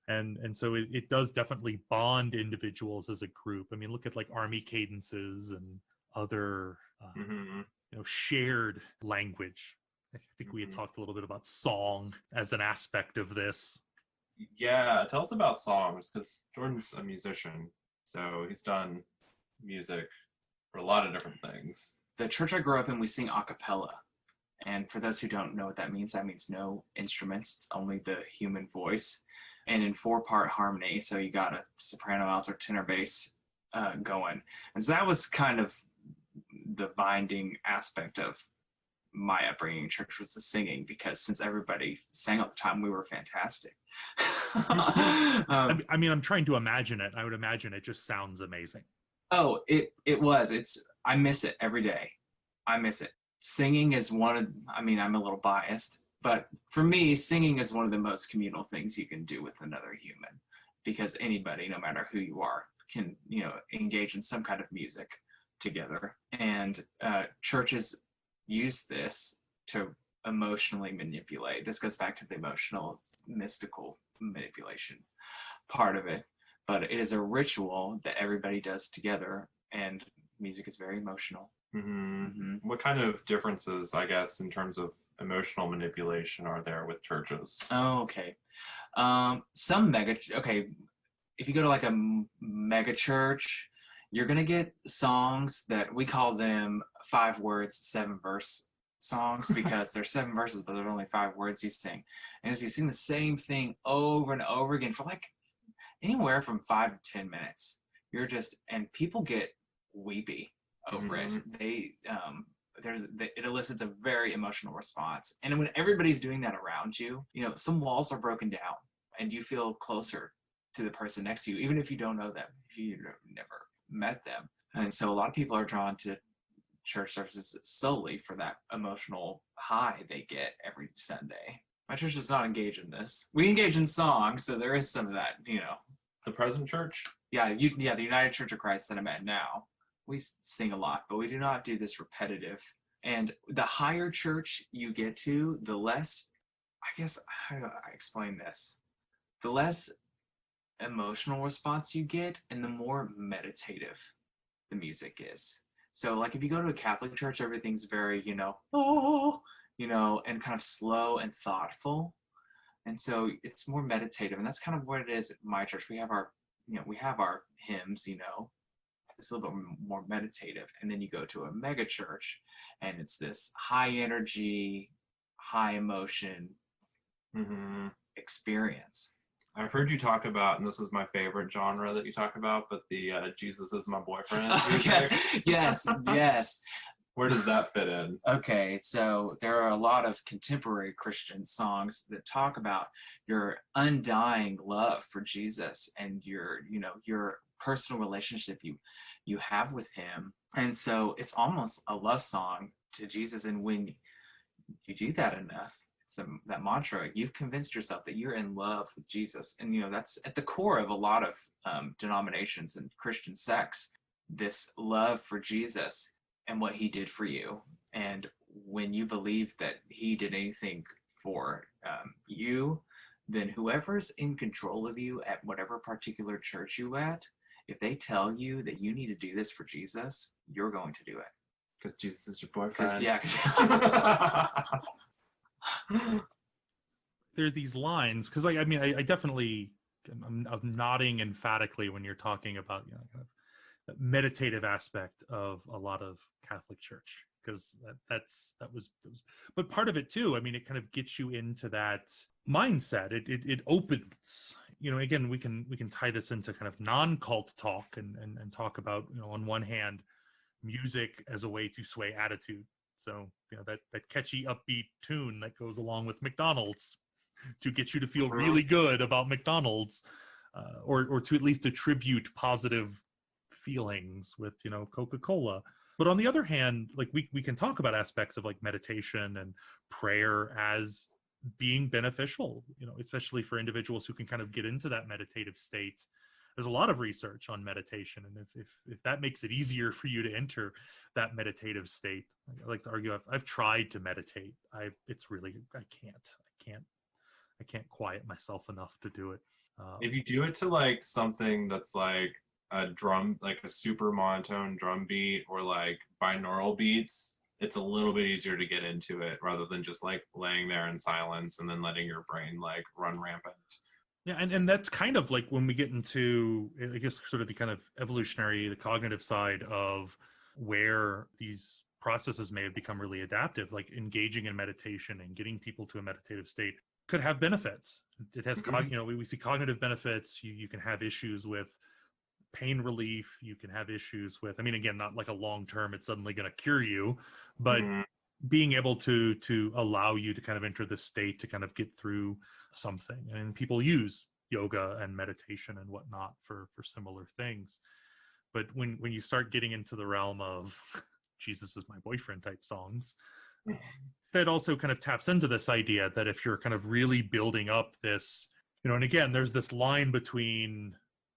And so it does definitely bond individuals as a group. I mean, look at like army cadences and other shared language. I think we had talked a little bit about song as an aspect of this. Yeah, tell us about songs, because Jordan's a musician, so he's done music for a lot of different things. The church I grew up in, we sing a cappella. And for those who don't know what that means no instruments. It's only the human voice. And in 4-part harmony, so you got a soprano, alto, tenor, bass going. And so that was kind of the binding aspect of my upbringing in church, was the singing, because since everybody sang all the time, we were fantastic. I mean, I'm trying to imagine it. I would imagine it just sounds amazing. Oh, it was. I miss it every day. I miss it. Singing is I'm a little biased, but for me, singing is one of the most communal things you can do with another human, because anybody, no matter who you are, can, engage in some kind of music together. And churches use this to emotionally manipulate. This goes back to the emotional, mystical manipulation part of it. But it is a ritual that everybody does together, and music is very emotional. What kind of differences, I guess, in terms of emotional manipulation are there with churches? Oh, okay. If you go to like a mega church, you're going to get songs that we call them 5 words, 7 verse songs, because there's 7 verses, but there are only 5 words you sing. And as you sing the same thing over and over again for like anywhere from 5 to 10 minutes, and people get weepy over it. It elicits a very emotional response. And when everybody's doing that around you, some walls are broken down and you feel closer to the person next to you, even if you don't know them, if you never met them. And so a lot of people are drawn to church services solely for that emotional high they get every Sunday. My church does not engage in this. We engage in song, so there is some of that, The present church? Yeah, the United Church of Christ that I'm at now, we sing a lot, but we do not do this repetitive. And the higher church you get to, the less, I guess, how do I explain this? The less emotional response you get, and the more meditative the music is. So like if you go to a Catholic church, everything's very, and kind of slow and thoughtful. And so it's more meditative, and that's kind of what it is at my church. We have our hymns, it's a little bit more meditative. And then you go to a mega church and it's this high energy, high emotion experience. I've heard you talk about, and this is my favorite genre that you talk about, but the Jesus is my boyfriend music. Yes, yes. Where does that fit in? Okay, so there are a lot of contemporary Christian songs that talk about your undying love for Jesus and your personal relationship you have with him. And so it's almost a love song to Jesus. And when you do that enough, it's that mantra, you've convinced yourself that you're in love with Jesus. And that's at the core of a lot of denominations and Christian sects, this love for Jesus and what he did for you. And when you believe that he did anything for you, then whoever's in control of you at whatever particular church you at, if they tell you that you need to do this for Jesus, you're going to do it. Because Jesus is your boyfriend. Yeah. There are these lines, because I definitely, I'm nodding emphatically when you're talking about kind of that meditative aspect of a lot of Catholic Church, because that was, but part of it too. It kind of gets you into that mindset. It opens. Again, we can tie this into kind of non-cult talk and talk about on one hand, music as a way to sway attitude. So that catchy upbeat tune that goes along with McDonald's to get you to feel really good about McDonald's, or to at least attribute positive feelings with Coca-Cola. But on the other hand, like we can talk about aspects of like meditation and prayer as being beneficial, especially for individuals who can kind of get into that meditative state. There's a lot of research on meditation, and if that makes it easier for you to enter that meditative state, I like to argue I've tried to meditate. I can't quiet myself enough to do it. If you do it to like something that's like a drum, like a super monotone drum beat or like binaural beats, it's a little bit easier to get into it rather than just like laying there in silence and then letting your brain like run rampant. Yeah, and that's kind of like when we get into, I guess, sort of the kind of evolutionary, the cognitive side of where these processes may have become really adaptive, like engaging in meditation and getting people to a meditative state could have benefits. It has, we see cognitive benefits. You can have issues with pain relief. You can have issues with, again, not like a long-term, it's suddenly going to cure you, but being able to allow you to kind of enter this state to kind of get through something. And people use yoga and meditation and whatnot for similar things. But when you start getting into the realm of Jesus is my boyfriend type songs, that also kind of taps into this idea that if you're kind of really building up this, and again, there's this line between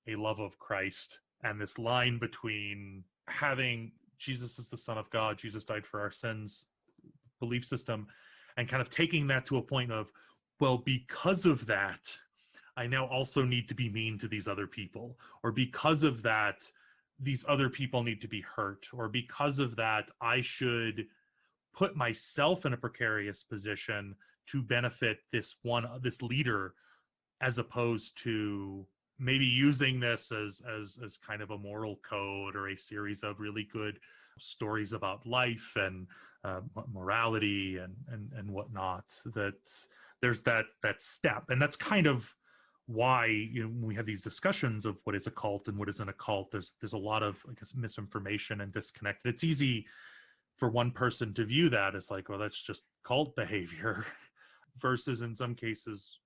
a love of Christ and this line between having Jesus is the Son of God, Jesus died for our sins belief system, and kind of taking that to a point of, well, because of that, I now also need to be mean to these other people, or because of that, these other people need to be hurt, or because of that, I should put myself in a precarious position to benefit this leader, as opposed to maybe using this as kind of a moral code or a series of really good stories about life and morality and whatnot. That there's that step, and that's kind of why we have these discussions of what is a cult and what isn't a cult. There's a lot of, I guess, misinformation and disconnect. It's easy for one person to view that as like, well, that's just cult behavior, versus in some cases,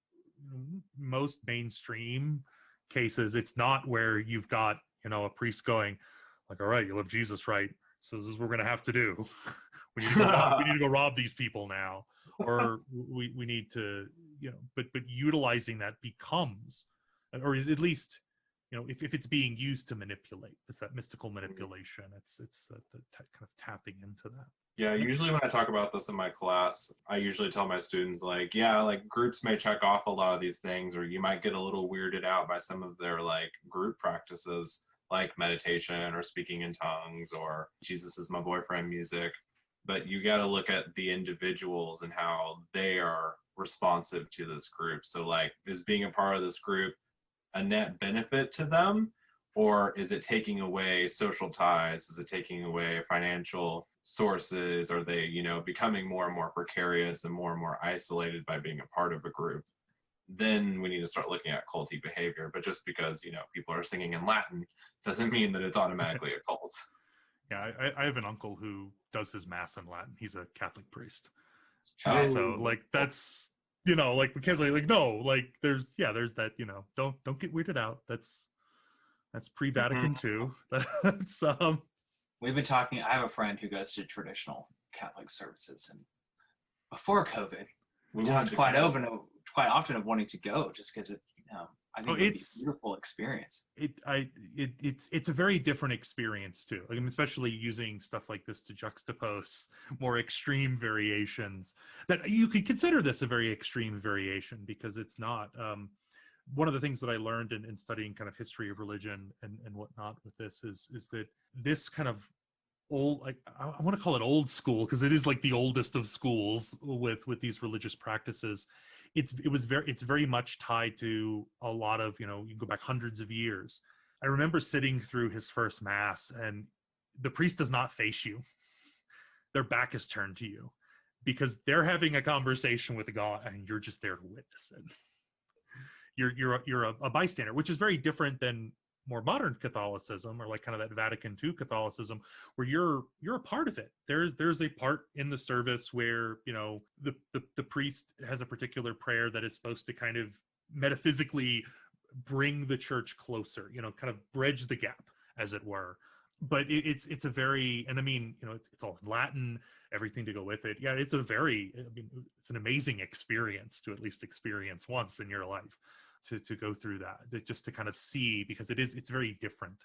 most mainstream cases, it's not, where you've got a priest going like, all right, you love Jesus, right? So this is what we're going to have to do. We need to go rob these people now, or we need to, but utilizing that becomes, or is at least, if it's being used to manipulate, it's that mystical manipulation. It's the kind of tapping into that. Yeah, usually when I talk about this in my class, I usually tell my students like, yeah, like groups may check off a lot of these things, or you might get a little weirded out by some of their like group practices, like meditation or speaking in tongues or Jesus is my boyfriend music. but you got to look at the individuals and how they are responsive to this group. So like, is being a part of this group a net benefit to them, or is it taking away social ties? Is it taking away financial sources? Are they, becoming more and more precarious and more isolated by being a part of a group? Then we need to start looking at culty behavior. But just because, people are singing in Latin doesn't mean that it's automatically a cult. Yeah, I have an uncle who does his mass in Latin. He's a Catholic priest. Oh. So like that's because there's that, don't get weirded out. That's pre-Vatican II. That's We've been talking. I have a friend who goes to traditional Catholic services, and before COVID, we talked quite often of wanting to go, just because I think it's a beautiful experience. It's a very different experience too. Like, especially using stuff like this to juxtapose more extreme variations. That you could consider this a very extreme variation, because it's not. One of the things that I learned in studying kind of history of religion and whatnot with this is that this kind of old, like I want to call it old school, because it is like the oldest of schools with these religious practices. It's very much tied to a lot of, you can go back hundreds of years. I remember sitting through his first mass, and the priest does not face you. Their back is turned to you, because they're having a conversation with God and you're just there to witness it. You're a bystander, which is very different than more modern Catholicism, or like kind of that Vatican II Catholicism, where you're a part of it. There's a part in the service where the priest has a particular prayer that is supposed to kind of metaphysically bring the church closer, kind of bridge the gap, as it were. But it's a very, and I mean, it's all in Latin, everything to go with it. Yeah, it's it's an amazing experience to at least experience once in your life, to go through that, just to kind of see, because it's very different.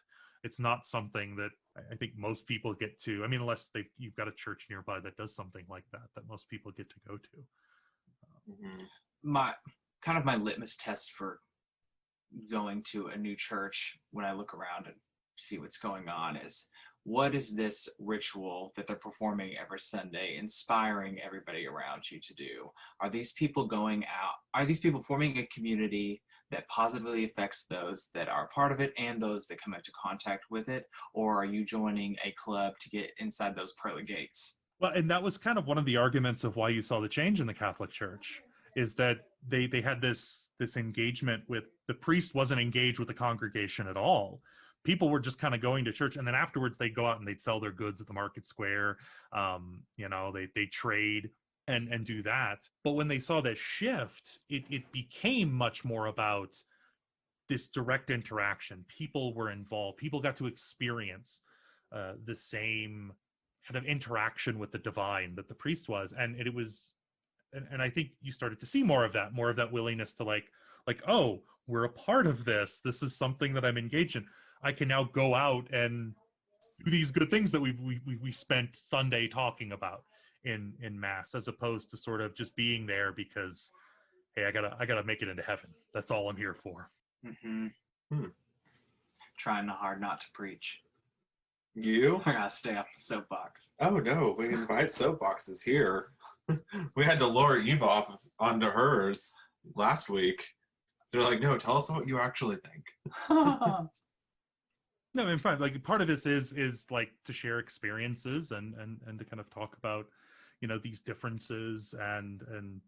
It's not something that I think most people get to. I mean, unless you've got a church nearby that does something like that most people get to go to. My litmus test for going to a new church, when I look around and see what's going on, is what is this ritual that they're performing every Sunday inspiring everybody around you to do? Are these people going out? Are these people forming a community that positively affects those that are part of it and those that come into contact with it? Or are you joining a club to get inside those pearly gates? Well, and that was kind of one of the arguments of why you saw the change in the Catholic Church, is that they had this engagement with the priest wasn't engaged with the congregation at all. People were just kind of going to church, and then afterwards they'd go out and they'd sell their goods at the market square. They trade and do that. But when they saw that shift, it became much more about this direct interaction. People were involved. People got to experience the same kind of interaction with the divine that the priest was, and it was. And I think you started to see more of that willingness to like, oh, we're a part of this. This is something that I'm engaged in. I can now go out and do these good things that we spent Sunday talking about in mass, as opposed to sort of just being there because, hey, I gotta make it into heaven. That's all I'm here for. Mm-hmm. Trying hard not to preach. You? I gotta stay off the soapbox. Oh no, we invite soapboxes here. We had to lower Eva off onto hers last week. So they're like, no, tell us what you actually think. No, in fact, like part of this is like to share experiences and to kind of talk about, these differences and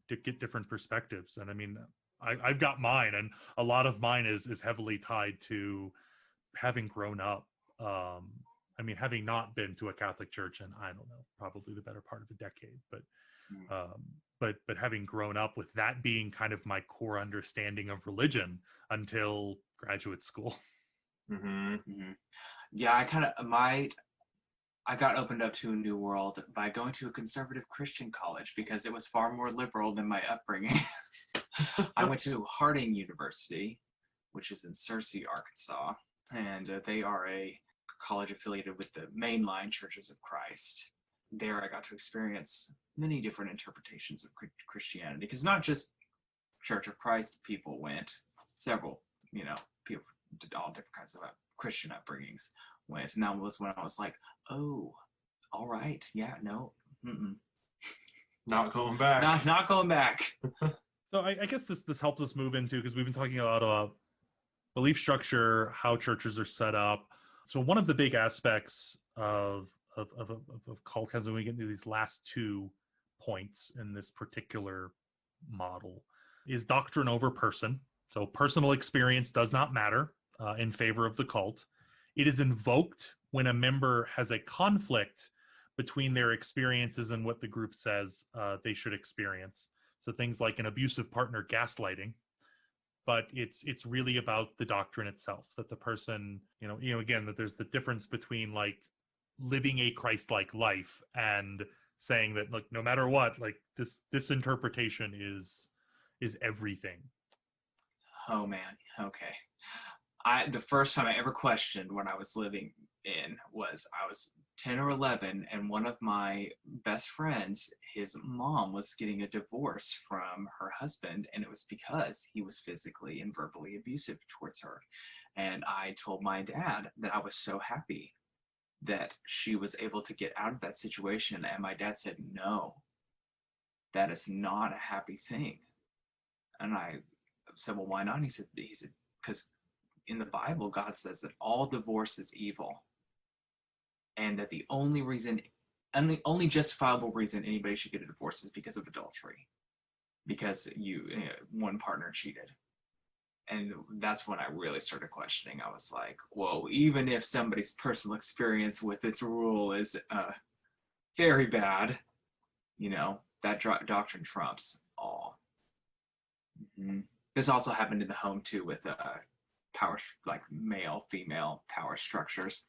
to get different perspectives. And I mean, I've got mine, and a lot of mine is heavily tied to having grown up. Having not been to a Catholic church in, I don't know, probably the better part of a decade, but having grown up with that being kind of my core understanding of religion until graduate school. Mm-hmm. Mm-hmm. Yeah, I got opened up to a new world by going to a conservative Christian college, because it was far more liberal than my upbringing. I went to Harding University, which is in Searcy, Arkansas, and they are a college affiliated with the mainline Churches of Christ. There I got to experience many different interpretations of Christianity, because not just Church of Christ people went, several, people did all different kinds of Christian upbringings went. And that was when I was like, oh, all right, yeah, no, Mm-mm. Not going back. Not going back. So I guess this helps us move into, because we've been talking a lot about belief structure, how churches are set up. So one of the big aspects of cult, as we get into these last 2 points in this particular model, is doctrine over person. So personal experience does not matter in favor of the cult. It is invoked when a member has a conflict between their experiences and what the group says they should experience. So things like an abusive partner gaslighting, but it's really about the doctrine itself, that the person, again, that there's the difference between like living a Christ-like life and saying that, like, no matter what, like this interpretation is everything. Oh man. Okay. The first time I ever questioned when I was living in was I was 10 or 11, and one of my best friends, his mom was getting a divorce from her husband, and it was because he was physically and verbally abusive towards her. And I told my dad that I was so happy that she was able to get out of that situation, and my dad said, no, that is not a happy thing. And I said, well, why not? He said, because in the Bible, God says that all divorce is evil, and that the only reason, and the only justifiable reason anybody should get a divorce is because of adultery, because one partner cheated. And that's when I really started questioning. I was like, whoa, even if somebody's personal experience with this rule is very bad, that doctrine trumps all. Mm-hmm. This also happened in the home too, with power, like male, female power structures.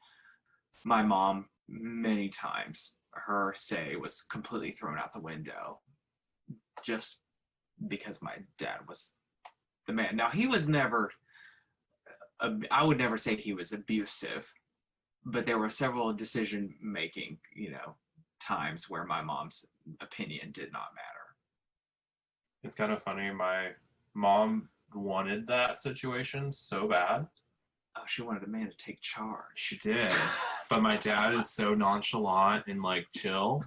My mom, many times, her say was completely thrown out the window just because my dad was the man. Now, he was never, I would never say he was abusive, but there were several decision-making, times where my mom's opinion did not matter. It's kind of funny. My mom wanted that situation so bad. Oh, she wanted a man to take charge. She did. But my dad is so nonchalant and like chill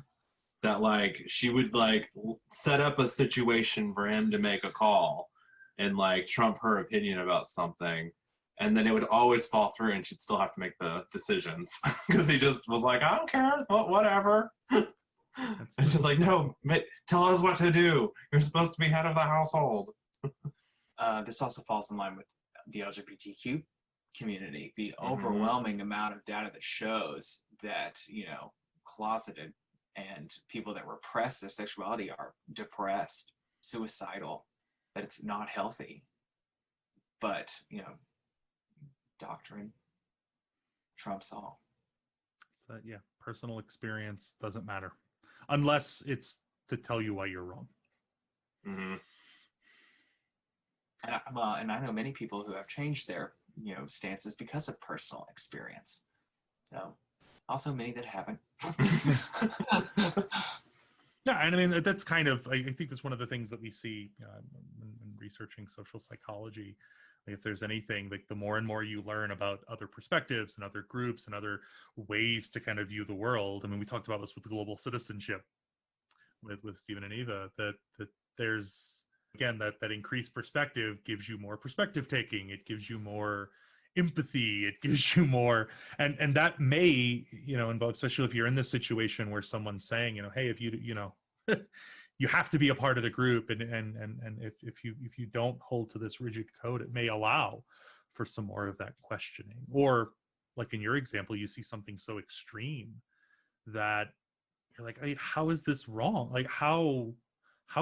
that like she would like set up a situation for him to make a call and like trump her opinion about something, and then it would always fall through and she'd still have to make the decisions because he just was like, I don't care, whatever. And she's like, no, tell us what to do, you're supposed to be head of the household. This also falls in line with the LGBTQ community. The overwhelming amount of data that shows that, closeted and people that repress their sexuality are depressed, suicidal, that it's not healthy. But, doctrine trumps all. So yeah, personal experience doesn't matter unless it's to tell you why you're wrong. Mm-hmm. And I know many people who have changed their stances because of personal experience. So also many that haven't. Yeah, and I mean that's kind of, I think that's one of the things that we see in researching social psychology. Like if there's anything, like the more and more you learn about other perspectives and other groups and other ways to kind of view the world. I mean, we talked about this with the global citizenship with Stephen and Eva, that there's, again, that increased perspective gives you more perspective taking. It gives you more empathy. It gives you more, and that may, involve, especially if you're in this situation where someone's saying, hey, if you you have to be a part of the group, and if you don't hold to this rigid code, it may allow for some more of that questioning. Or like in your example, you see something so extreme that you're like, how is this wrong? Like how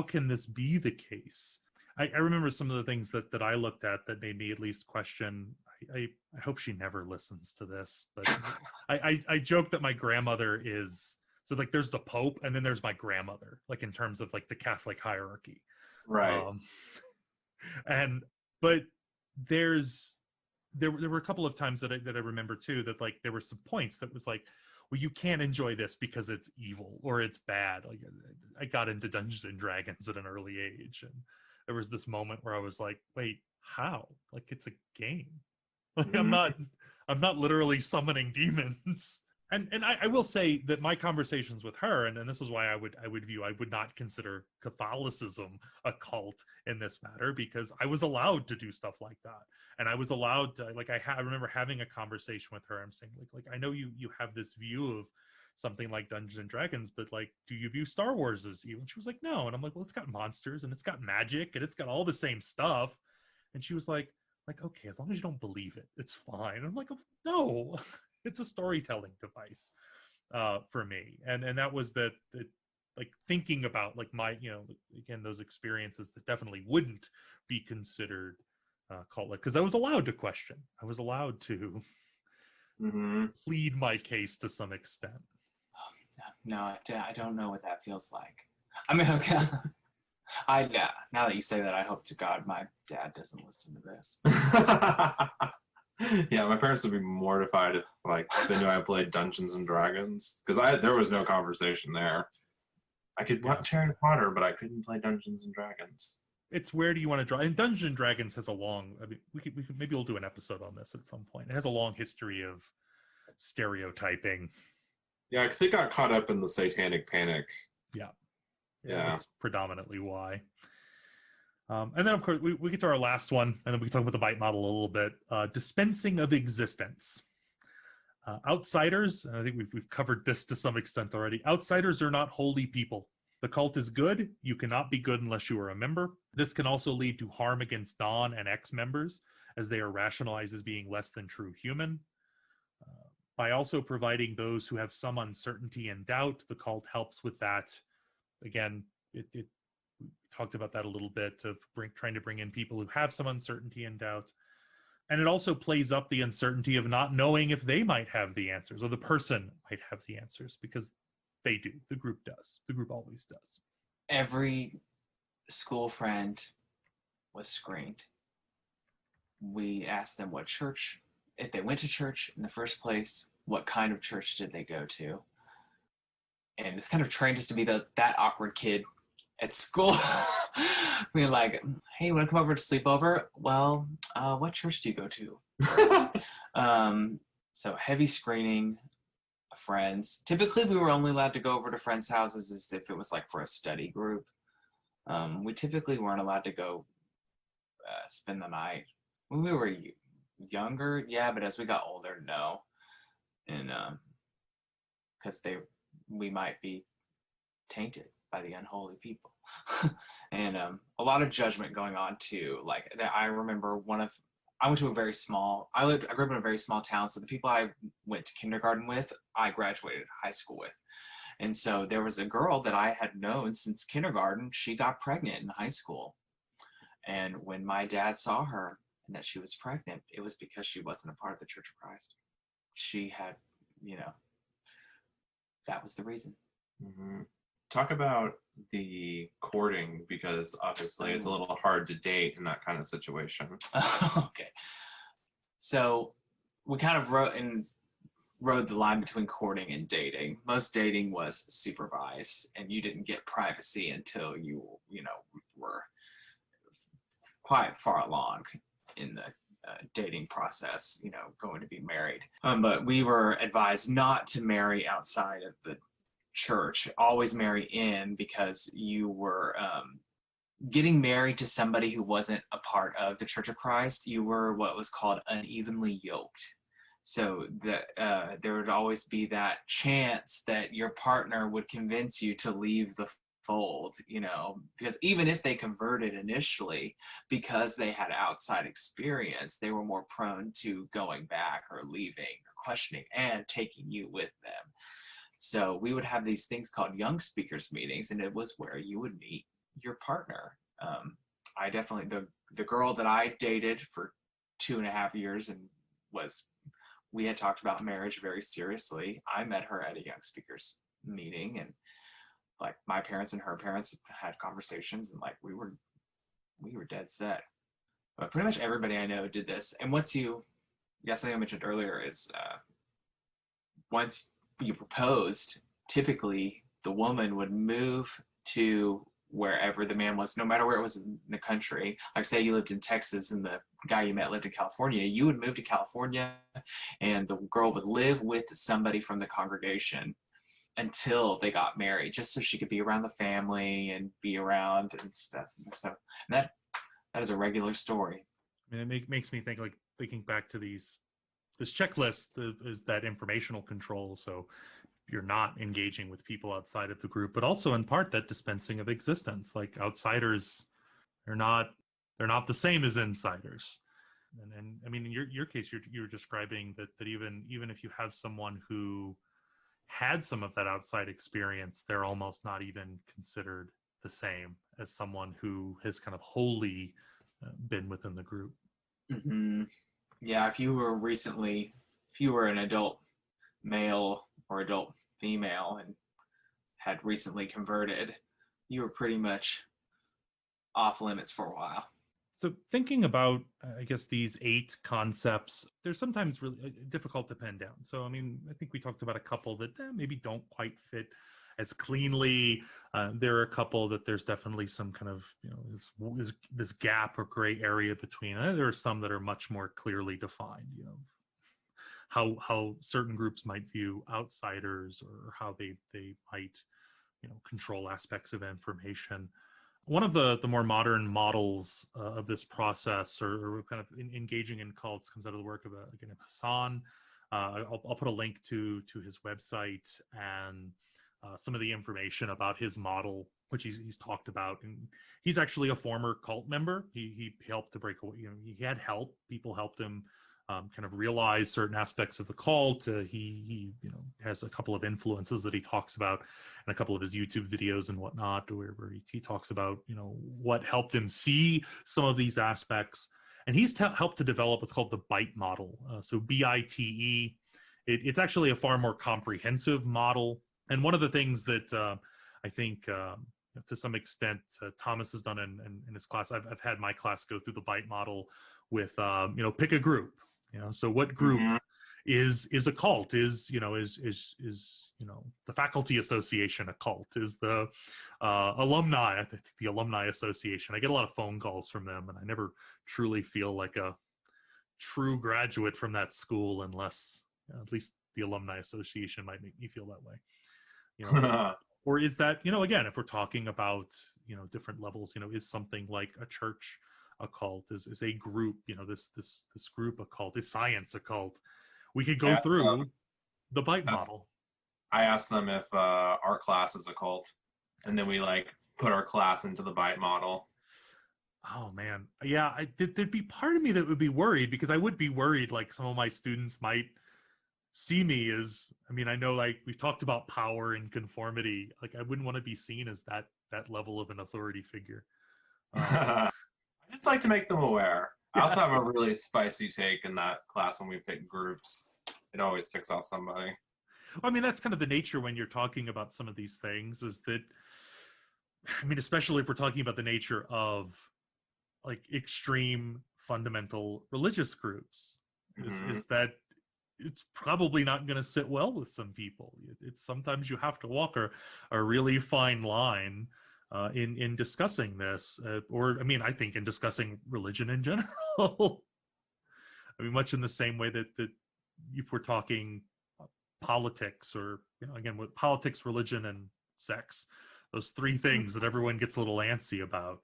can this be the case? I remember some of the things that I looked at that made me at least question. I hope she never listens to this, but I joke that my grandmother is, so like there's the Pope and then there's my grandmother, like in terms of like the Catholic hierarchy. Right. But there were a couple of times that I remember too, that like there were some points that was like, well, you can't enjoy this because it's evil or it's bad. Like I got into Dungeons and Dragons at an early age, and there was this moment where I was like, wait, how? Like it's a game. Like, I'm not literally summoning demons. And I will say that my conversations with her, and this is why I would not consider Catholicism a cult in this matter, because I was allowed to do stuff like that, and I was allowed to, like, I remember having a conversation with her. I'm saying, like I know you have this view of something like Dungeons and Dragons, but like, do you view Star Wars as evil? And she was like, no. And I'm like, well, it's got monsters and it's got magic and it's got all the same stuff. And she was like, okay, as long as you don't believe it, it's fine. And I'm like, no. It's a storytelling device for me, and that was that like thinking about like my, again, those experiences that definitely wouldn't be considered cult, because I was allowed to question, I was allowed to plead my case to some extent. No, I don't know what that feels like. I mean, okay. Now that you say that, I hope to God my dad doesn't listen to this. Yeah, my parents would be mortified if like they knew I played Dungeons and Dragons, because there was no conversation there. I could watch Harry Potter, but I couldn't play Dungeons and Dragons. It's where do you want to draw? And Dungeons and Dragons has a long. I mean, we could maybe we'll do an episode on this at some point. It has a long history of stereotyping. Yeah, because it got caught up in the Satanic Panic. Yeah, That's predominantly why. And then, of course, we get to our last one, and then we can talk about the bite model a little bit. Dispensing of existence. Outsiders, and I think we've covered this to some extent already. Outsiders are not holy people. The cult is good. You cannot be good unless you are a member. This can also lead to harm against non and ex-members, as they are rationalized as being less than true human. By also providing those who have some uncertainty and doubt, the cult helps with that. Again, it we talked about that a little bit, of trying to bring in people who have some uncertainty and doubt. And it also plays up the uncertainty of not knowing if they might have the answers, or the person might have the answers, because they do. The group does. The group always does. Every school friend was screened. We asked them what church, if they went to church in the first place, what kind of church did they go to? And this kind of trained us to be that awkward kid at school. We're like, hey, you want to come over to sleepover? Well, what church do you go to? So heavy screening of friends. Typically, we were only allowed to go over to friends' houses as if it was like for a study group. We typically weren't allowed to go spend the night. When we were younger, yeah, but as we got older, no. And because we might be tainted by the unholy people. And a lot of judgment going on too. Like that, I remember I went to a very small, I grew up in a very small town, so the people I went to kindergarten with, I graduated high school with. And so there was a girl that I had known since kindergarten. She got pregnant in high school. And when my dad saw her and that she was pregnant, it was because she wasn't a part of the Church of Christ. She had, that was the reason. Mm-hmm. Talk about the courting, because obviously it's a little hard to date in that kind of situation. Okay. So we kind of rode the line between courting and dating. Most dating was supervised, and you didn't get privacy until you were quite far along in the dating process, going to be married. But we were advised not to marry outside of the church, always marry in, because you were getting married to somebody who wasn't a part of the Church of Christ. You were what was called unevenly yoked. So that there would always be that chance that your partner would convince you to leave the fold, because even if they converted initially, because they had outside experience, they were more prone to going back or leaving or questioning and taking you with them. So we would have these things called young speakers meetings, and it was where you would meet your partner. I definitely, the girl that I dated for 2.5 years and we had talked about marriage very seriously. I met her at a young speakers meeting, and like my parents and her parents had conversations, and like we were dead set. But pretty much everybody I know did this. And something I mentioned earlier is once you proposed, typically the woman would move to wherever the man was, no matter where it was in the country. Like say you lived in Texas and the guy you met lived in California, you would move to California and the girl would live with somebody from the congregation until they got married, just so she could be around the family and be around and stuff. And so that is a regular story. I mean, it makes me think, like, thinking back to this checklist is that informational control. So you're not engaging with people outside of the group, but also in part that dispensing of existence. Like outsiders, they're not the same as insiders. And I mean, in your case, you're describing that even if you have someone who had some of that outside experience, they're almost not even considered the same as someone who has kind of wholly been within the group. Mm-hmm. Yeah, if you were an adult male or adult female and had recently converted, you were pretty much off limits for a while. So thinking about, I guess, these 8 concepts, they're sometimes really difficult to pin down. So, I mean, I think we talked about a couple that maybe don't quite fit as cleanly. There are a couple that there's definitely some kind of, this gap or gray area between. There are some that are much more clearly defined, how certain groups might view outsiders or how they might, control aspects of information. One of the more modern models of this process, or kind of engaging in cults, comes out of the work of Hassan. I'll put a link to his website and some of the information about his model, which he's talked about. And he's actually a former cult member. He helped to break away. He had help. People helped him kind of realize certain aspects of the cult. He has a couple of influences that he talks about in a couple of his YouTube videos and whatnot, where he talks about what helped him see some of these aspects. And he's helped to develop what's called the BITE model. So BITE. It's actually a far more comprehensive model. And one of the things that I think to some extent Thomas has done in his class, I've had my class go through the BITE model with pick a group. So what group is a cult? Is the faculty association a cult? Is the alumni? I think the alumni association. I get a lot of phone calls from them, and I never truly feel like a true graduate from that school unless at least the alumni association might make me feel that way. Or is that, again, if we're talking about different levels, is something like a church a cult? Is a group, this group a cult? Is science a cult? We could go through the BITE model. I asked them if our class is a cult, and then we put our class into the BITE model. Oh man, yeah. There'd be part of me that would be worried, because I would be worried some of my students might see me as, I know we've talked about power and conformity. I wouldn't want to be seen as that level of an authority figure. I just like to make them aware. Yes. I also have a really spicy take in that class when we pick groups. It always ticks off somebody. That's kind of the nature when you're talking about some of these things, is that, especially if we're talking about the nature of extreme fundamental religious groups, is that it's probably not going to sit well with some people. It's sometimes you have to walk a really fine line in discussing this, or I think in discussing religion in general. Much in the same way that if we're talking politics, or again with politics, religion, and sex, those 3 things that everyone gets a little antsy about.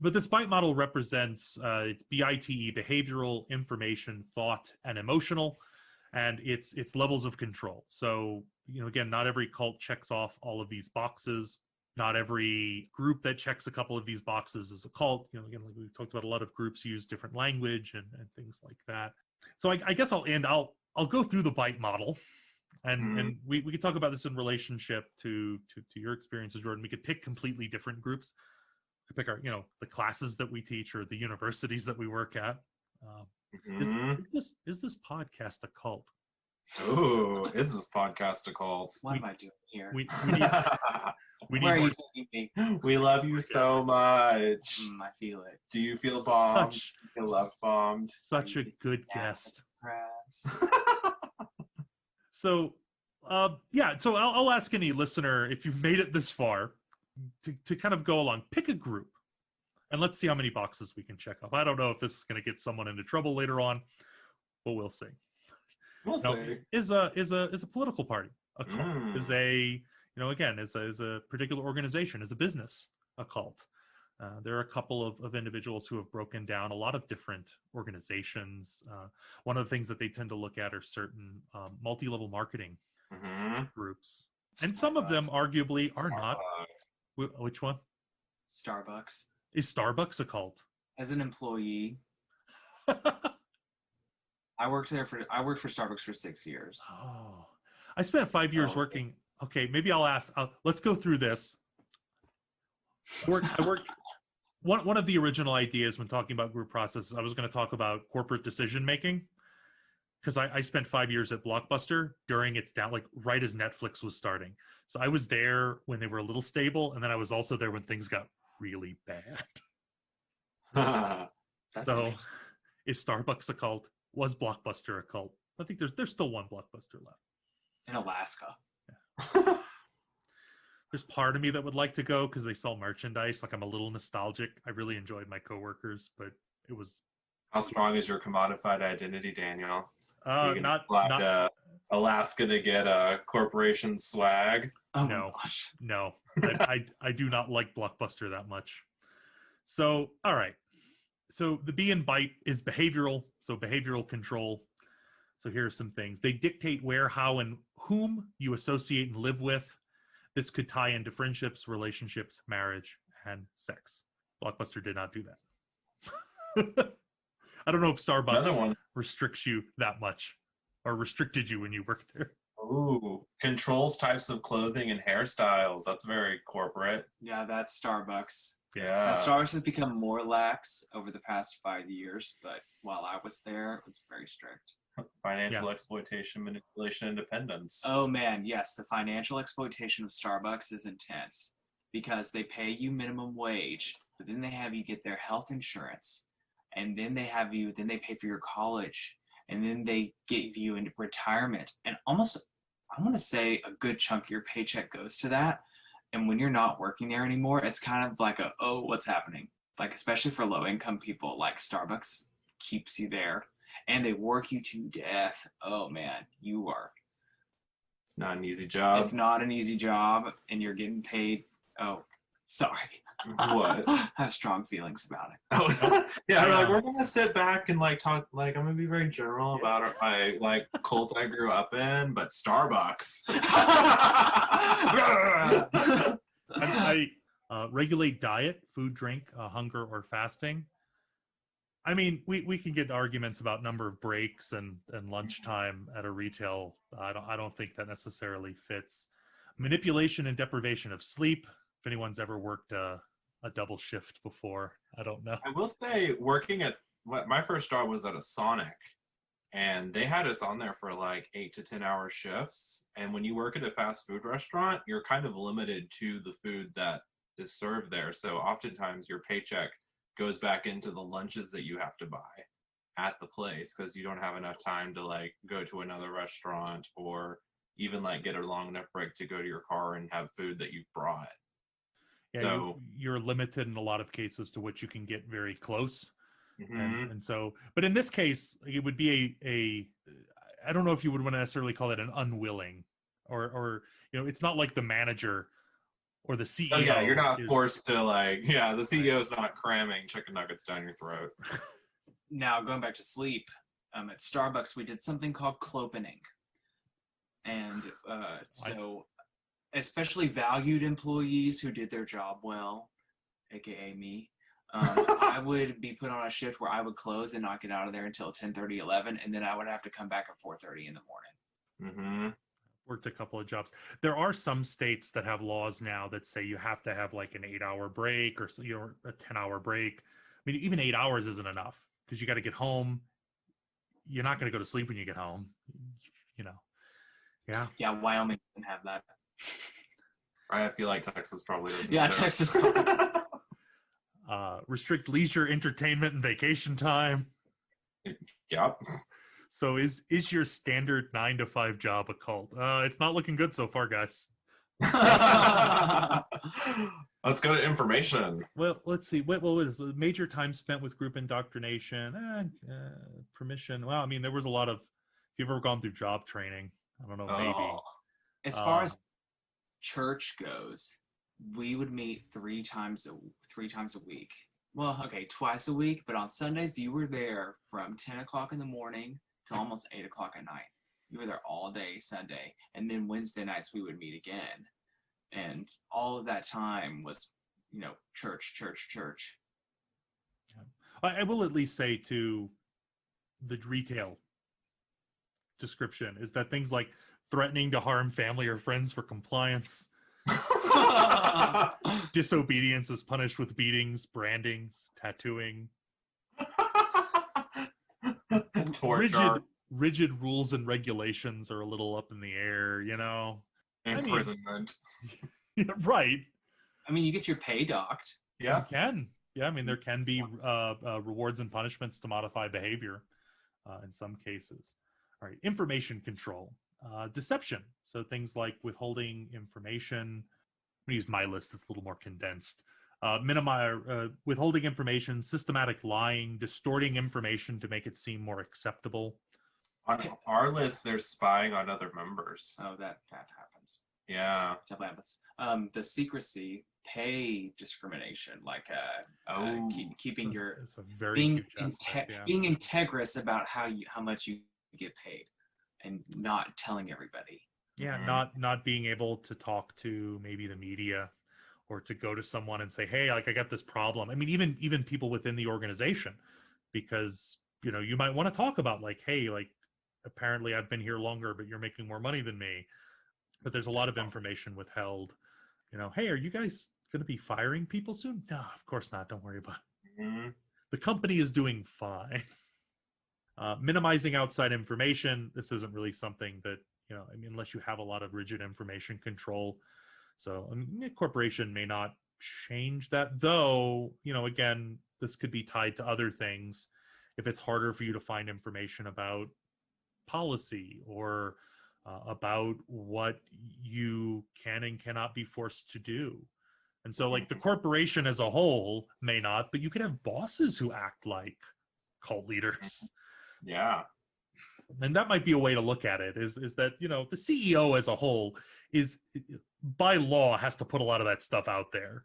But this BITE model represents it's BITE: behavioral, information, thought, and emotional, and it's levels of control. So again, not every cult checks off all of these boxes. Not every group that checks a couple of these boxes is a cult. Again, like we've talked about, a lot of groups use different language and things like that. So I guess I'll go through the BITE model, and we could talk about this in relationship to your experiences, Jordan. We could pick completely different groups. We could pick our the classes that we teach or the universities that we work at. Is this podcast a cult? Ooh, is this podcast a cult? What am I doing here? We need Where are more. you taking me? We love you so much. I feel it. Do you feel bombed? Such- Do you feel love bombed? Such a good guest. Perhaps. So, so I'll ask any listener, if you've made it this far, to kind of go along, pick a group, and let's see how many boxes we can check off. I don't know if this is going to get someone into trouble later on, but we'll see. We'll Now, see. is a political party a cult? Is a again is a particular organization, is a business a cult? There are a couple of individuals who have broken down a lot of different organizations. One of the things that they tend to look at are certain multi-level marketing groups, and some of them arguably are not. Which one? Starbucks. Is Starbucks a cult? As an employee, I worked for Starbucks for 6 years. Oh, I spent 5 years working. Okay, maybe I'll ask. Let's go through this. I worked. One of the original ideas when talking about group processes, I was going to talk about corporate decision making, because I spent 5 years at Blockbuster during its down, like right as Netflix was starting. So I was there when they were a little stable, and then I was also there when things got really bad. So, is Starbucks a cult? Was Blockbuster a cult? I think there's still one Blockbuster left in Alaska. Yeah. There's part of me that would like to go because they sell merchandise. Like, I'm a little nostalgic. I really enjoyed my coworkers, but it was. How strong is your commodified identity, Daniel? Not Alaska to get a corporation swag. Oh no, my gosh. No. I do not like Blockbuster that much. So, all right. So the B in BITE is behavioral. So behavioral control. So here are some things. They dictate where, how, and whom you associate and live with. This could tie into friendships, relationships, marriage, and sex. Blockbuster did not do that. I don't know if Starbucks restricts you that much, or restricted you when you worked there. Ooh, controls types of clothing and hairstyles. That's very corporate. Yeah, that's Starbucks. Yeah. Now, Starbucks has become more lax over the past 5 years, but while I was there, it was very strict. Financial exploitation, manipulation, and dependence. Oh man, yes, the financial exploitation of Starbucks is intense because they pay you minimum wage, but then they have you get their health insurance, and then they pay for your college, and then they give you into retirement, and almost, I want to say, a good chunk of your paycheck goes to that. And when you're not working there anymore, it's kind of like what's happening? Like, especially for low income people, like Starbucks keeps you there. And they work you to death. Oh man, It's not an easy job. It's not an easy job, and you're getting paid. Oh, sorry. What? I have strong feelings about it. Oh, yeah. We're gonna sit back and talk. I'm gonna be very general about my cult I grew up in, but Starbucks. I regulate diet, food, drink, hunger, or fasting. I mean, we can get arguments about number of breaks and lunchtime at a retail. I don't think that necessarily fits. Manipulation and deprivation of sleep. If anyone's ever worked a double shift before, I don't know. I will say, working at my first job was at a Sonic, and they had us on there for 8 to 10 hour shifts. And when you work at a fast food restaurant, you're kind of limited to the food that is served there. So oftentimes your paycheck goes back into the lunches that you have to buy at the place because you don't have enough time to go to another restaurant or even get a long enough break to go to your car and have food that you've brought. Yeah, so you're limited in a lot of cases to what you can get very close. Mm-hmm. And so, but in this case, it would be I don't know if you would want to necessarily call it an unwilling or it's not like the manager or the CEO. Oh, yeah, you're not forced to the CEO is not cramming chicken nuggets down your throat. Now, going back to sleep, at Starbucks, we did something called clopening. And so especially valued employees who did their job well, aka me, I would be put on a shift where I would close and not get out of there until 10:30, 11, and then I would have to come back at 4:30 in the morning. Mm-hmm. Worked a couple of jobs. There are some states that have laws now that say you have to have an 8-hour break or a 10-hour break. I mean, even 8 hours isn't enough because you got to get home. You're not going to go to sleep when you get home. Yeah. Yeah, Wyoming doesn't have that. I feel like Texas probably doesn't. Yeah, Texas probably. Restrict leisure, entertainment, and vacation time. Yep. So is your standard 9 to 5 job a cult? It's not looking good so far, guys. Let's go to information. Well, let's see. What was major time spent with group indoctrination? Permission. Well, I mean, there was a lot of. If you've ever gone through job training, I don't know, maybe. Oh. As far as church goes, we would meet three times a week. Well, okay, twice a week, but on Sundays you were there from 10 o'clock in the morning to almost 8 o'clock at night. You were there all day Sunday, and then Wednesday nights we would meet again, and all of that time was, church. I will at least say to the retail description is that things like threatening to harm family or friends for compliance, disobedience is punished with beatings, brandings, tattooing, rigid rules and regulations are a little up in the air, Imprisonment. Right. I mean, you get your pay docked. Yeah. You can. Yeah, I mean, there can be rewards and punishments to modify behavior in some cases. All right, information control. Deception. So things like withholding information. I'm going to use my list. It's a little more condensed. Withholding information, systematic lying, distorting information to make it seem more acceptable. On our list, there's spying on other members. Oh, that happens. Yeah. That happens. The secrecy, pay discrimination, like keeping your it's a very huge being integrous about how much you get paid, and not telling everybody. Yeah, not being able to talk to maybe the media, or to go to someone and say, hey, like I got this problem. I mean, even people within the organization, because you might want to talk about like, hey, like apparently I've been here longer, but you're making more money than me. But there's a lot of information withheld. Hey, are you guys going to be firing people soon? No, of course not. Don't worry about it. Mm-hmm. The company is doing fine. Minimizing outside information. This isn't really something that, unless you have a lot of rigid information control. So a corporation may not change that, though, again, this could be tied to other things. If it's harder for you to find information about policy or about what you can and cannot be forced to do. And so like the corporation as a whole may not, but you could have bosses who act like cult leaders. Yeah. And that might be a way to look at it is that, the CEO as a whole is by law has to put a lot of that stuff out there,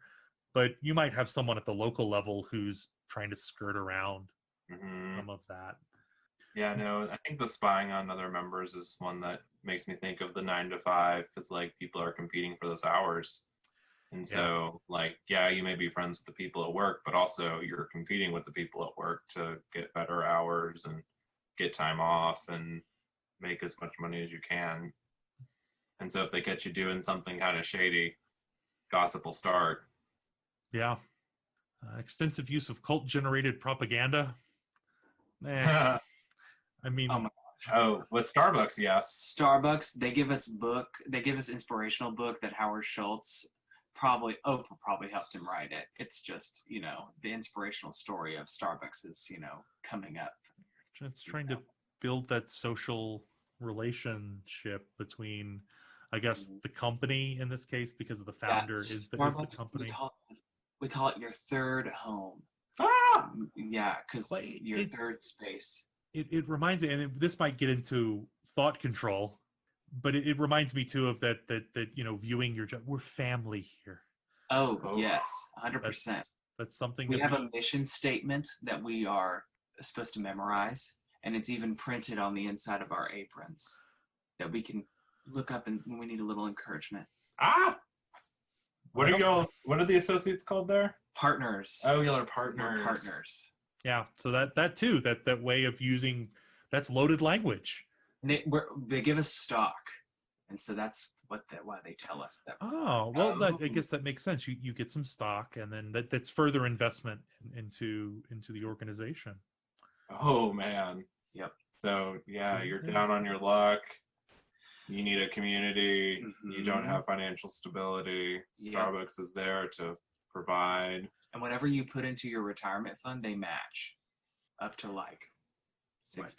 but you might have someone at the local level who's trying to skirt around some of that. Yeah, no, I think the spying on other members is one that makes me think of the 9 to 5, because like people are competing for those hours. And so you may be friends with the people at work, but also you're competing with the people at work to get better hours and get time off and make as much money as you can. And so if they catch you doing something kind of shady, gossip will start. Yeah. Extensive use of cult generated propaganda. I mean, oh my gosh. With Starbucks, yes. Starbucks, they give us inspirational book that Howard Schultz probably helped him write it. It's just, the inspirational story of Starbucks is, coming up. It's trying to build that social relationship between, I guess, the company in this case, because of the founder is the company. We call it your third home. Ah! Yeah, because your third space. It reminds me, and this might get into thought control, but it reminds me too of that viewing your job. We're family here. Oh. Yes, 100%. That's something we have a mission statement that we are supposed to memorize, and it's even printed on the inside of our aprons that we can look up and when we need a little encouragement. What are the associates called there? Partners. Oh, y'all are partners. We're partners. Yeah, so that too, that way of using, that's loaded language. And they give us stock, and so that's why they tell us that. Oh, well, I guess that makes sense. You get some stock, and then that's further investment into the organization. Oh man. Yep. So you're down on your luck. You need a community. Mm-hmm. You don't have financial stability. Starbucks is there to provide. And whatever you put into your retirement fund, they match up to like 6%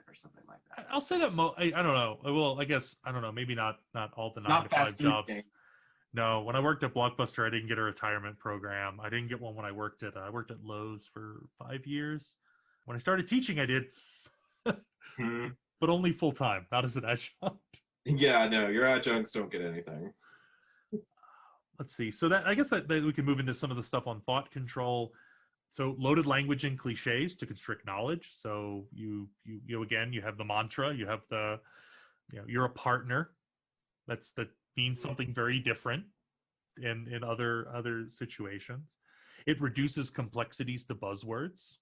or something like that. I'll say that I don't know. Well, I guess I don't know. Maybe not all the 9 to 5 jobs. No, when I worked at Blockbuster, I didn't get a retirement program. I didn't get one when I worked at Lowe's for 5 years. When I started teaching, I did, Hmm. but only full time, not as an adjunct. Yeah, no, your adjuncts don't get anything. Let's see. So that I guess that we can move into some of the stuff on thought control. So loaded language and cliches to constrict knowledge. So you again, you have the mantra, you have the, you're a partner. That means something very different in other situations. It reduces complexities to buzzwords,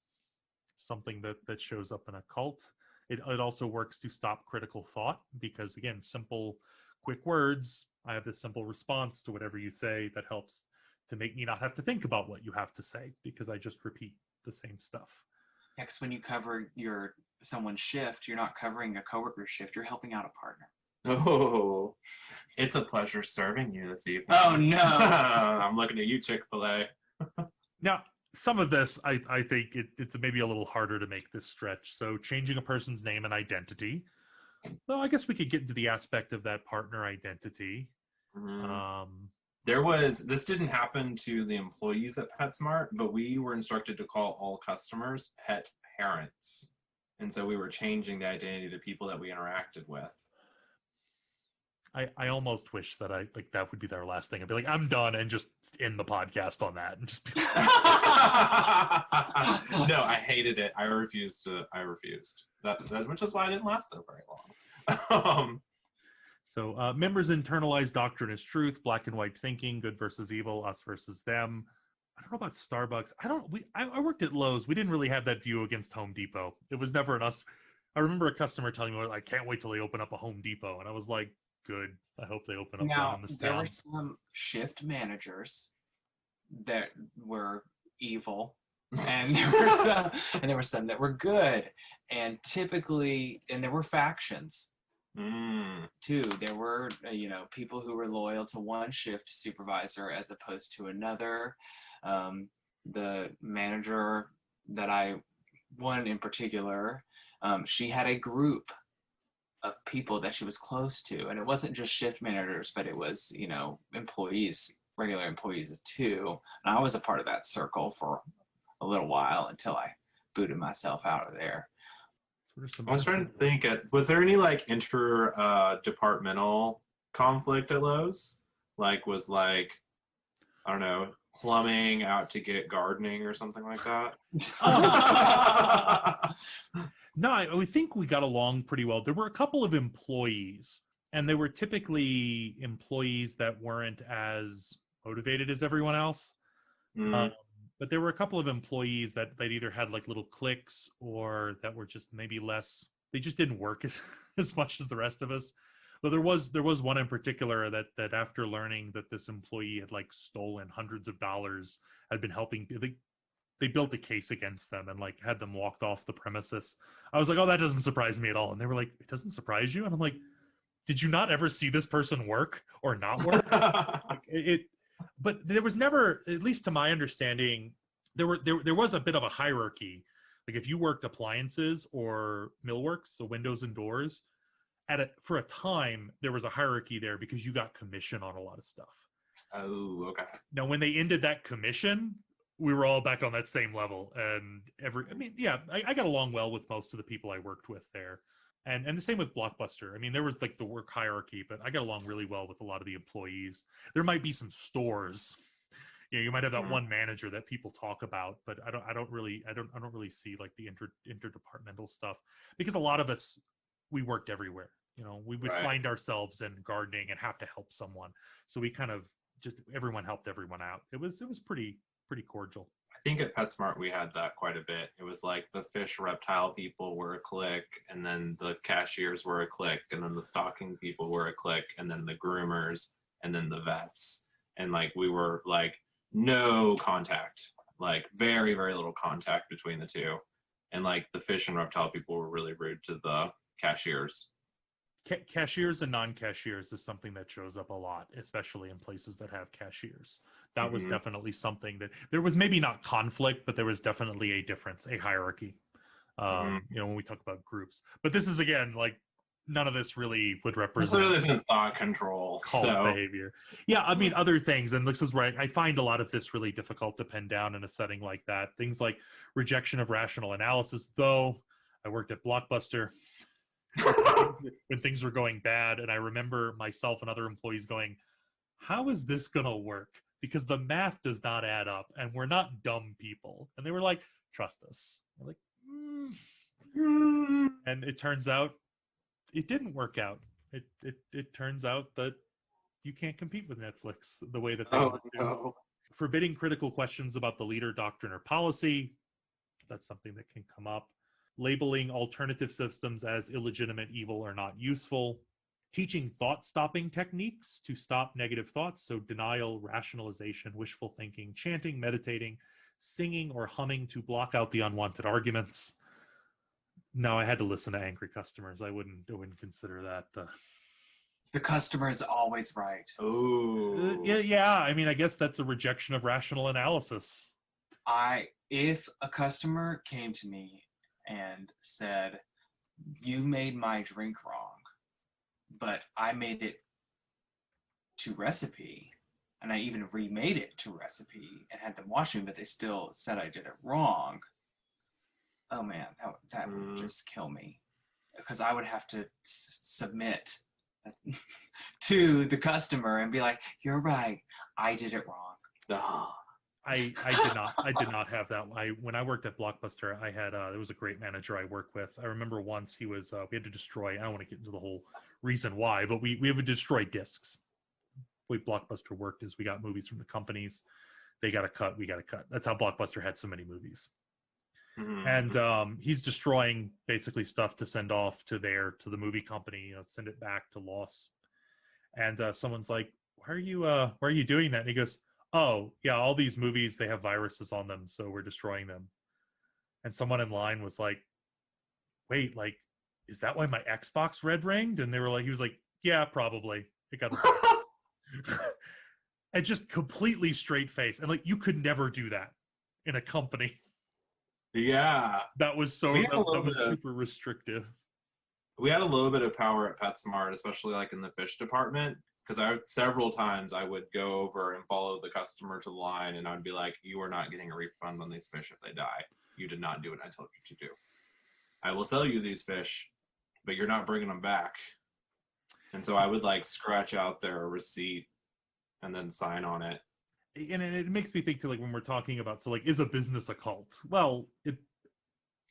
something that shows up in a cult. It also works to stop critical thought because, again, simple, quick words. I have this simple response to whatever you say that helps to make me not have to think about what you have to say because I just repeat the same stuff. Next, when you cover someone's shift, you're not covering a coworker's shift. You're helping out a partner. Oh, it's a pleasure serving you this evening. Oh, no. I'm looking at you, Chick-fil-A. Now, some of this, I think it's maybe a little harder to make this stretch. So changing a person's name and identity. Well, I guess we could get into the aspect of that partner identity. This didn't happen to the employees at PetSmart, but we were instructed to call all customers pet parents. And so we were changing the identity of the people that we interacted with. I almost wish that that would be our last thing. I'd be like, I'm done, and just end the podcast on that, and just be like, no, I hated it. I refused. Which is why I didn't last there very long. So members internalize doctrine as truth, black and white thinking, good versus evil, us versus them. I don't know about Starbucks. I worked at Lowe's. We didn't really have that view against Home Depot. It was never an us. I remember a customer telling me, I can't wait till they open up a Home Depot. And I was like, good. I hope they open up one in this there town. were some shift managers that were evil. And there were some that were good. And typically, and there were factions. Too. There were, people who were loyal to one shift supervisor as opposed to another. The manager one in particular, she had a group of people that she was close to, and it wasn't just shift managers, but it was, employees, regular employees too. And I was a part of that circle for a little while until I booted myself out of there. I was trying to think, was there any inter-departmental conflict at Lowe's? Was I don't know, plumbing out to get gardening or something like that? No, I think we got along pretty well. There were a couple of employees, and they were typically employees that weren't as motivated as everyone else. But there were a couple of employees that either had little cliques or that were just maybe less, they just didn't work as much as the rest of us. But there was one in particular that after learning that this employee had stolen hundreds of dollars, had been helping, they built a case against them and had them walked off the premises. I was like, oh, that doesn't surprise me at all. And they were like, it doesn't surprise you? And I'm like, did you not ever see this person work or not work? But there was never, at least to my understanding, there was a bit of a hierarchy. If you worked appliances or millworks, so windows and doors, for a time there was a hierarchy there because you got commission on a lot of stuff. Oh, okay. Now, when they ended that commission, we were all back on that same level, and I got along well with most of the people I worked with there. And the same with Blockbuster. I mean, there was the work hierarchy, but I got along really well with a lot of the employees. There might be some stores, you might have that one manager that people talk about, but I don't really see the interdepartmental stuff, because a lot of us, we worked everywhere. We would find ourselves in gardening and have to help someone, so we kind of just everyone helped everyone out. It was pretty cordial. I think at PetSmart we had that quite a bit. It was the fish reptile people were a clique, and then the cashiers were a clique, and then the stocking people were a clique, and then the groomers, and then the vets. And we were no contact, very, very little contact between the two. And the fish and reptile people were really rude to the cashiers. Cashiers and non-cashiers is something that shows up a lot, especially in places that have cashiers. That was definitely something that there was maybe not conflict, but there was definitely a difference, a hierarchy. When we talk about groups. But this is, again, none of this really would This represent really isn't thought control. cult So behavior. Yeah, I mean, other things, and this is where I find a lot of this really difficult to pin down in a setting like that. Things like rejection of rational analysis, though. I worked at Blockbuster when things were going bad, and I remember myself and other employees going, how is this going to work? Because the math does not add up, and we're not dumb people. And they were like, trust us. I'm like, and it turns out it didn't work out. It turns out that you can't compete with Netflix the way that they want to. no. Forbidding critical questions about the leader, doctrine, or policy. That's something that can come up. Labeling alternative systems as illegitimate, evil, or not useful. Teaching thought-stopping techniques to stop negative thoughts. So denial, rationalization, wishful thinking, chanting, meditating, singing, or humming to block out the unwanted arguments. No, I had to listen to angry customers. I wouldn't consider that. The customer is always right. Oh. Yeah. I mean, I guess that's a rejection of rational analysis. If a customer came to me and said, you made my drink wrong, but I made it to recipe, and I even remade it to recipe and had them watch me, but they still said I did it wrong. Oh man, that would just kill me, because I would have to submit to the customer and be like, you're right, I did it wrong. I did not have that. When I worked at Blockbuster, I had there was a great manager I worked with. I remember once he was we had to destroy. I don't want to get into the whole reason why, but we would destroy discs. The way Blockbuster worked is we got movies from the companies. They got a cut. We got a cut. That's how Blockbuster had so many movies. Mm-hmm. And he's destroying basically stuff to send off to the movie company, send it back to loss. And someone's like, why are you doing that? And he goes, oh yeah, all these movies, they have viruses on them, so we're destroying them. And someone in line was like, wait, like, is that why my Xbox red ringed? And he was like, yeah, probably. It got and just completely straight face. And like, you could never do that in a company. Yeah. That was super restrictive. We had a little bit of power at PetSmart, especially like in the fish department, because several times I would go over and follow the customer to the line, and I'd be like, you are not getting a refund on these fish if they die. You did not do what I told you to do. I will sell you these fish, but you're not bringing them back. And so I would like scratch out their receipt and then sign on it. And it makes me think too, like when we're talking about, so like, is a business a cult? Well, it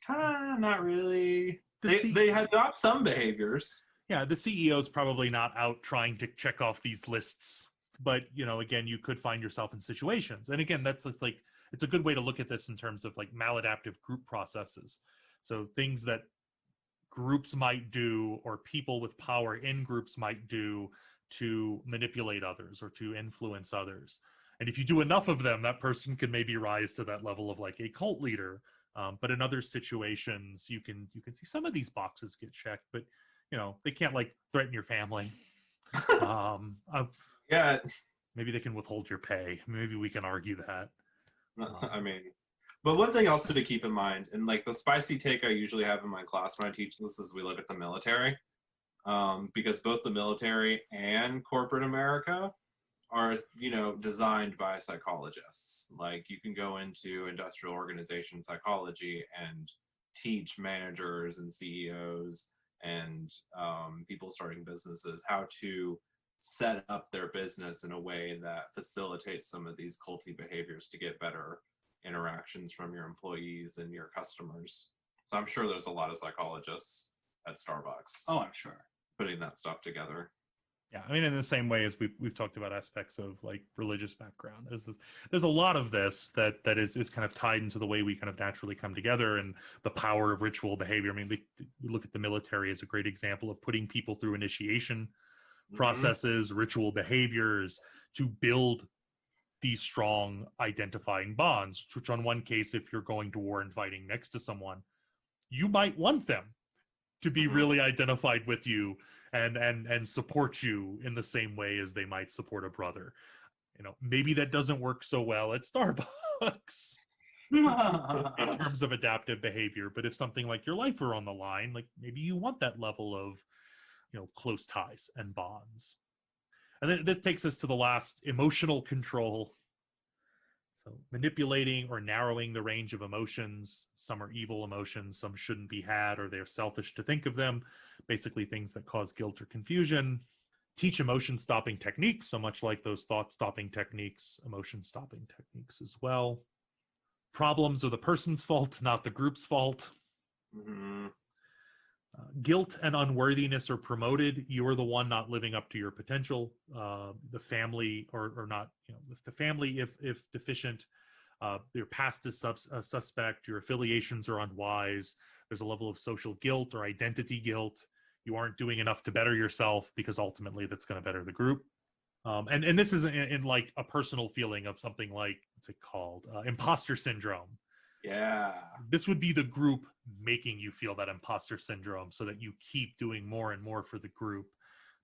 not really. They had dropped some behaviors. Yeah, the CEO is probably not out trying to check off these lists, but again, you could find yourself in situations, and again, that's just like, it's a good way to look at this in terms of like maladaptive group processes. So things that groups might do, or people with power in groups might do to manipulate others or to influence others. And if you do enough of them, that person can maybe rise to that level of like a cult leader. But in other situations, you can see some of these boxes get checked, but they can't like threaten your family. Yeah. Maybe they can withhold your pay. Maybe we can argue that. I mean, but one thing also to keep in mind, and like the spicy take I usually have in my class when I teach this, is we look at the military, because both the military and corporate America are designed by psychologists. Like, you can go into industrial organization psychology and teach managers and CEOs and people starting businesses how to set up their business in a way that facilitates some of these culty behaviors to get better interactions from your employees and your customers. So I'm sure there's a lot of psychologists at Starbucks. Oh, I'm sure. Putting that stuff together. Yeah, I mean, in the same way as we've talked about aspects of like religious background, there's a lot of this that is kind of tied into the way we kind of naturally come together and the power of ritual behavior. I mean, we look at the military as a great example of putting people through initiation processes, ritual behaviors to build these strong identifying bonds, which on one case, if you're going to war and fighting next to someone, you might want them to be really identified with you and support you in the same way as they might support a brother. Maybe that doesn't work so well at Starbucks in terms of adaptive behavior, but if something like your life are on the line, like maybe you want that level of close ties and bonds. And then this takes us to the last, emotional control. So manipulating or narrowing the range of emotions. Some are evil emotions, some shouldn't be had, or they're selfish to think of them. Basically things that cause guilt or confusion. Teach emotion stopping techniques, so much like those thought stopping techniques, emotion stopping techniques as well. Problems are the person's fault, not the group's fault. Mm-hmm. Guilt and unworthiness are promoted. You're the one not living up to your potential. The family, or not, if the family, if deficient, your past is suspect, your affiliations are unwise. There's a level of social guilt or identity guilt. You aren't doing enough to better yourself because ultimately that's going to better the group. And this is in like a personal feeling of something like, what's it called? Imposter syndrome. Yeah. This would be the group making you feel that imposter syndrome so that you keep doing more and more for the group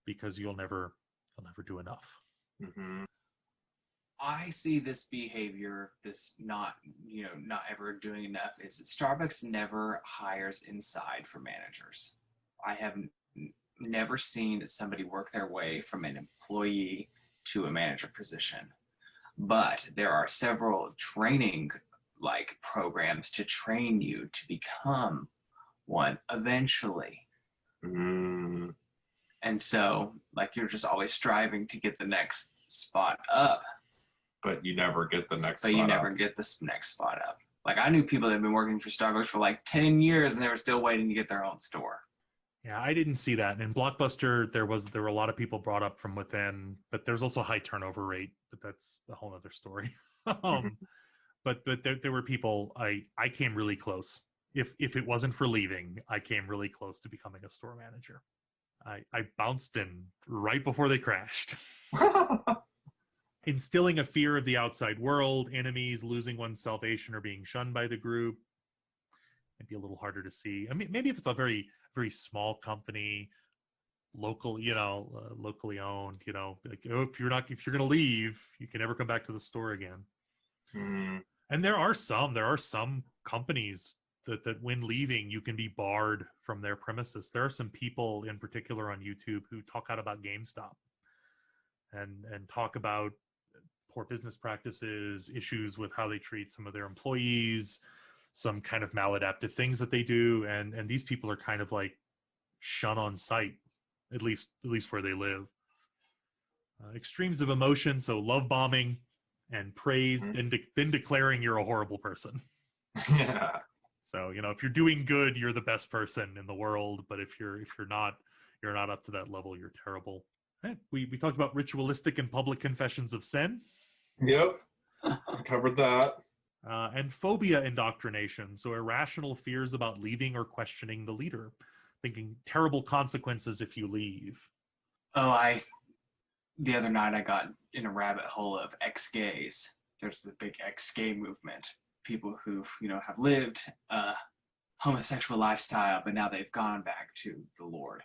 because you'll never do enough. Mm-hmm. I see this behavior, this not ever doing enough, is that Starbucks never hires inside for managers. I have never seen somebody work their way from an employee to a manager position. But there are several training programs to train you to become one eventually. Mm. And so you're just always striving to get the next spot up. But you never get the next But spot you never up. get this next spot up. I knew people that have been working for Starbucks for 10 years and they were still waiting to get their own store. Yeah, I didn't see that. And in Blockbuster, there were a lot of people brought up from within, but there's also a high turnover rate, but that's a whole other story. But there were people, I came really close. If it wasn't for leaving, I came really close to becoming a store manager. I bounced in right before they crashed. Instilling a fear of the outside world, enemies, losing one's salvation, or being shunned by the group. Might be a little harder to see. I mean, maybe if it's a very, very small company, locally owned, if you're going to leave, you can never come back to the store again. Mm. And there are some companies that when leaving, you can be barred from their premises. There are some people in particular on YouTube who talk out about GameStop and talk about poor business practices, issues with how they treat some of their employees, some kind of maladaptive things that they do. And these people are kind of shun on sight, at least where they live. Extremes of emotion, so love bombing and praise, then declaring you're a horrible person. Yeah. So if you're doing good, you're the best person in the world. But if you're not up to that level, you're terrible. Right. We talked about ritualistic and public confessions of sin. Yep. I covered that. And phobia indoctrination, so irrational fears about leaving or questioning the leader, thinking terrible consequences if you leave. The other night I got in a rabbit hole of ex-gays. There's the big ex-gay movement. People who have lived a homosexual lifestyle, but now they've gone back to the Lord.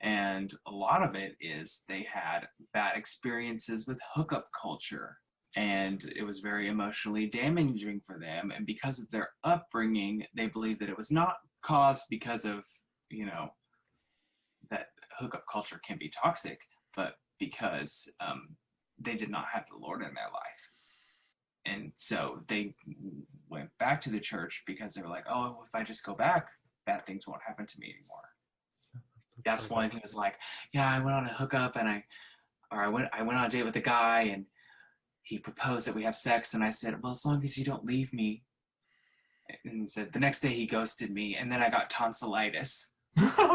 And a lot of it is they had bad experiences with hookup culture. And it was very emotionally damaging for them. And because of their upbringing, they believe that it was not caused because of, that hookup culture can be toxic, but because they did not have the Lord in their life. And so they went back to the church because they were like, oh, if I just go back, bad things won't happen to me anymore. That's when he was like, yeah, I went on a hookup and I went on a date with a guy and he proposed that we have sex. And I said, well, as long as you don't leave me. And he said, the next day he ghosted me and then I got tonsillitis.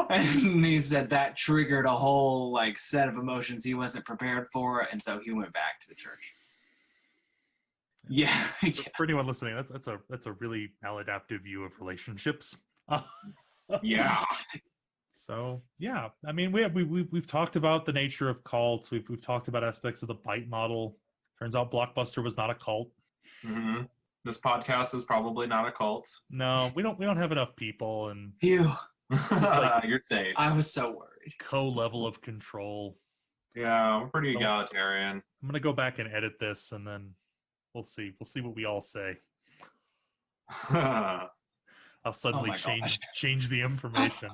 And he said that triggered a whole set of emotions he wasn't prepared for. And so he went back to the church. Yeah. For anyone listening, that's a really maladaptive view of relationships. Yeah. So yeah, I mean, we've talked about the nature of cults. We've talked about aspects of the bite model. Turns out Blockbuster was not a cult. Mm-hmm. This podcast is probably not a cult. No, we don't have enough people, and Phew. You're safe. I was so worried. Co-level of control. Yeah, I'm pretty egalitarian. I'm gonna go back and edit this, and then we'll see what we all say. I'll suddenly change the information.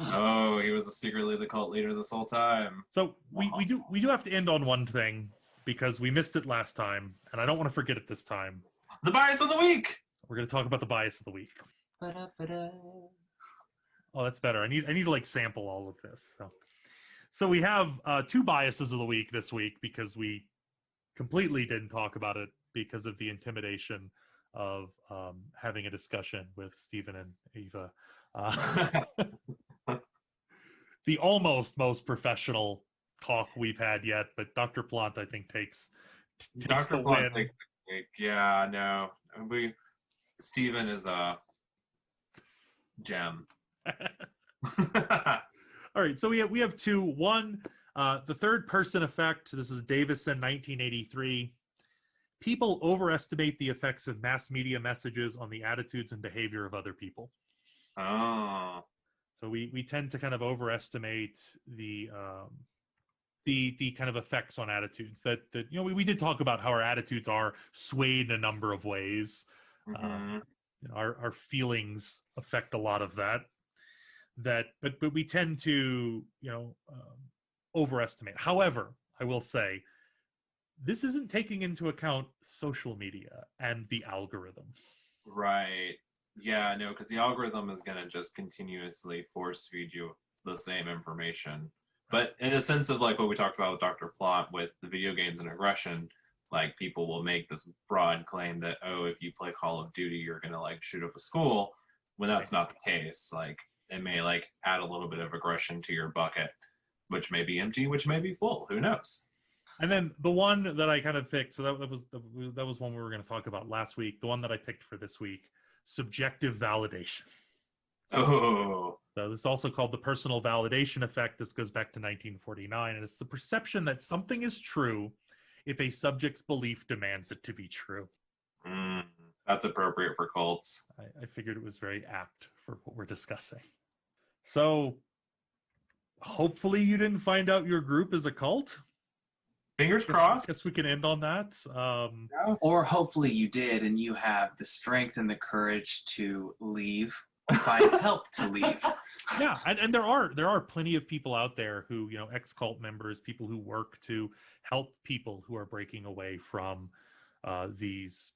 Oh, he was secretly the cult leader this whole time. So we do have to end on one thing because we missed it last time, and I don't want to forget it this time. The bias of the week. We're going to talk about the bias of the week. Oh, that's better. I need to like sample all of this. So we have two biases of the week this week because we completely didn't talk about it because of the intimidation of having a discussion with Stephen and Eva. The almost most professional talk we've had yet, but Dr. Plant, I think, takes Dr. the Blunt win. takes the week. Yeah, no. Steven is a gem. All right, so we have two. One, the third person effect. This is Davison, 1983. People overestimate the effects of mass media messages on the attitudes and behavior of other people. Oh. So we tend to kind of overestimate the kind of effects on attitudes that we did talk about how our attitudes are swayed in a number of ways. Mm-hmm. Our feelings affect a lot of that. But we tend to overestimate. However, I will say this isn't taking into account social media and the algorithm. Right. Yeah, no, because the algorithm is going to just continuously force feed you the same information. But in a sense of like what we talked about with Dr. Plot with the video games and aggression, like people will make this broad claim that, oh, if you play Call of Duty, you're going to like shoot up a school, when that's not the case. Like it may like add a little bit of aggression to your bucket, which may be empty, which may be full. Who knows? And then the one that I kind of picked, so that was one we were going to talk about last week. The one that I picked for this week, subjective validation. Oh. So this is also called the personal validation effect. This goes back to 1949, and it's the perception that something is true if a subject's belief demands it to be true. That's appropriate for cults. I figured it was very apt for what we're discussing. So hopefully you didn't find out your group is a cult. Fingers crossed. I guess we can end on that. Or hopefully you did and you have the strength and the courage to leave, find help to leave. Yeah, and there are plenty of people out there who, ex-cult members, people who work to help people who are breaking away from these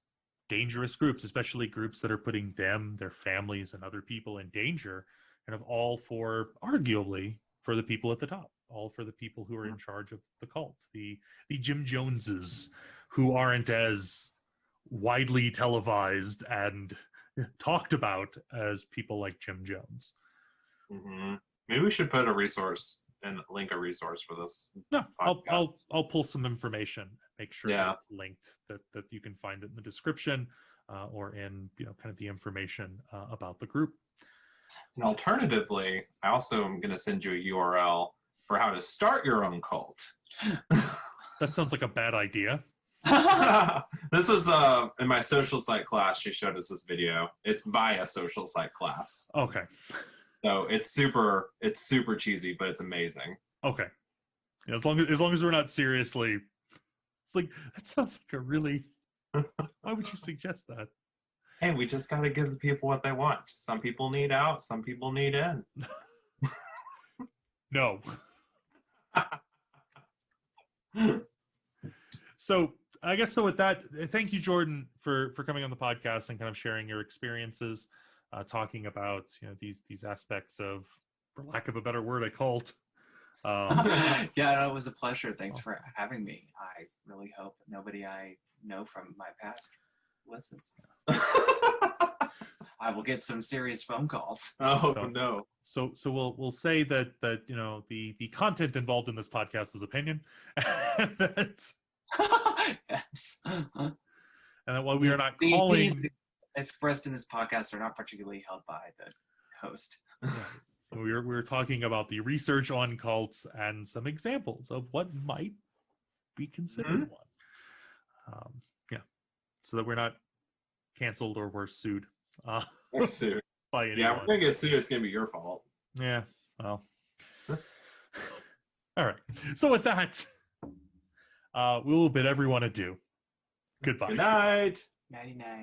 dangerous groups, especially groups that are putting them, their families, and other people in danger, kind of all for, arguably, for the people at the top, all for the people who are in charge of the cult, the Jim Joneses, who aren't as widely televised and talked about as people like Jim Jones. Mm-hmm. Maybe we should put a resource and link a resource for this. No, I'll pull some information, make sure that it's linked, that you can find it in the description or in kind of the information about the group. And alternatively, I also am going to send you a URL for how to start your own cult. That sounds like a bad idea. This was in my social site class. She showed us this video. It's by a social site class. Okay. So it's super cheesy, but it's amazing. Okay. Yeah, as long as we're not seriously, it's like that sounds like a really. Why would you suggest that? Hey, we just got to give the people what they want. Some people need out, some people need in. No. So I guess with that, thank you, Jordan, for coming on the podcast and kind of sharing your experiences, talking about these aspects of, for lack of a better word, a cult. Yeah, no, it was a pleasure. Thanks for having me. I really hope nobody I know from my past listens. I will get some serious phone calls. Oh no. So we'll say that the content involved in this podcast is opinion. Yes. And that while we are not calling expressed in this podcast are not particularly held by the host. So we were talking about the research on cults and some examples of what might be considered one. So that we're not canceled or we're sued. Sued. By anyone. Yeah, if we're gonna get sued, it's gonna be your fault. Yeah. Well. All right. So with that, we will bid everyone adieu. Goodbye. Good night. Nighty night.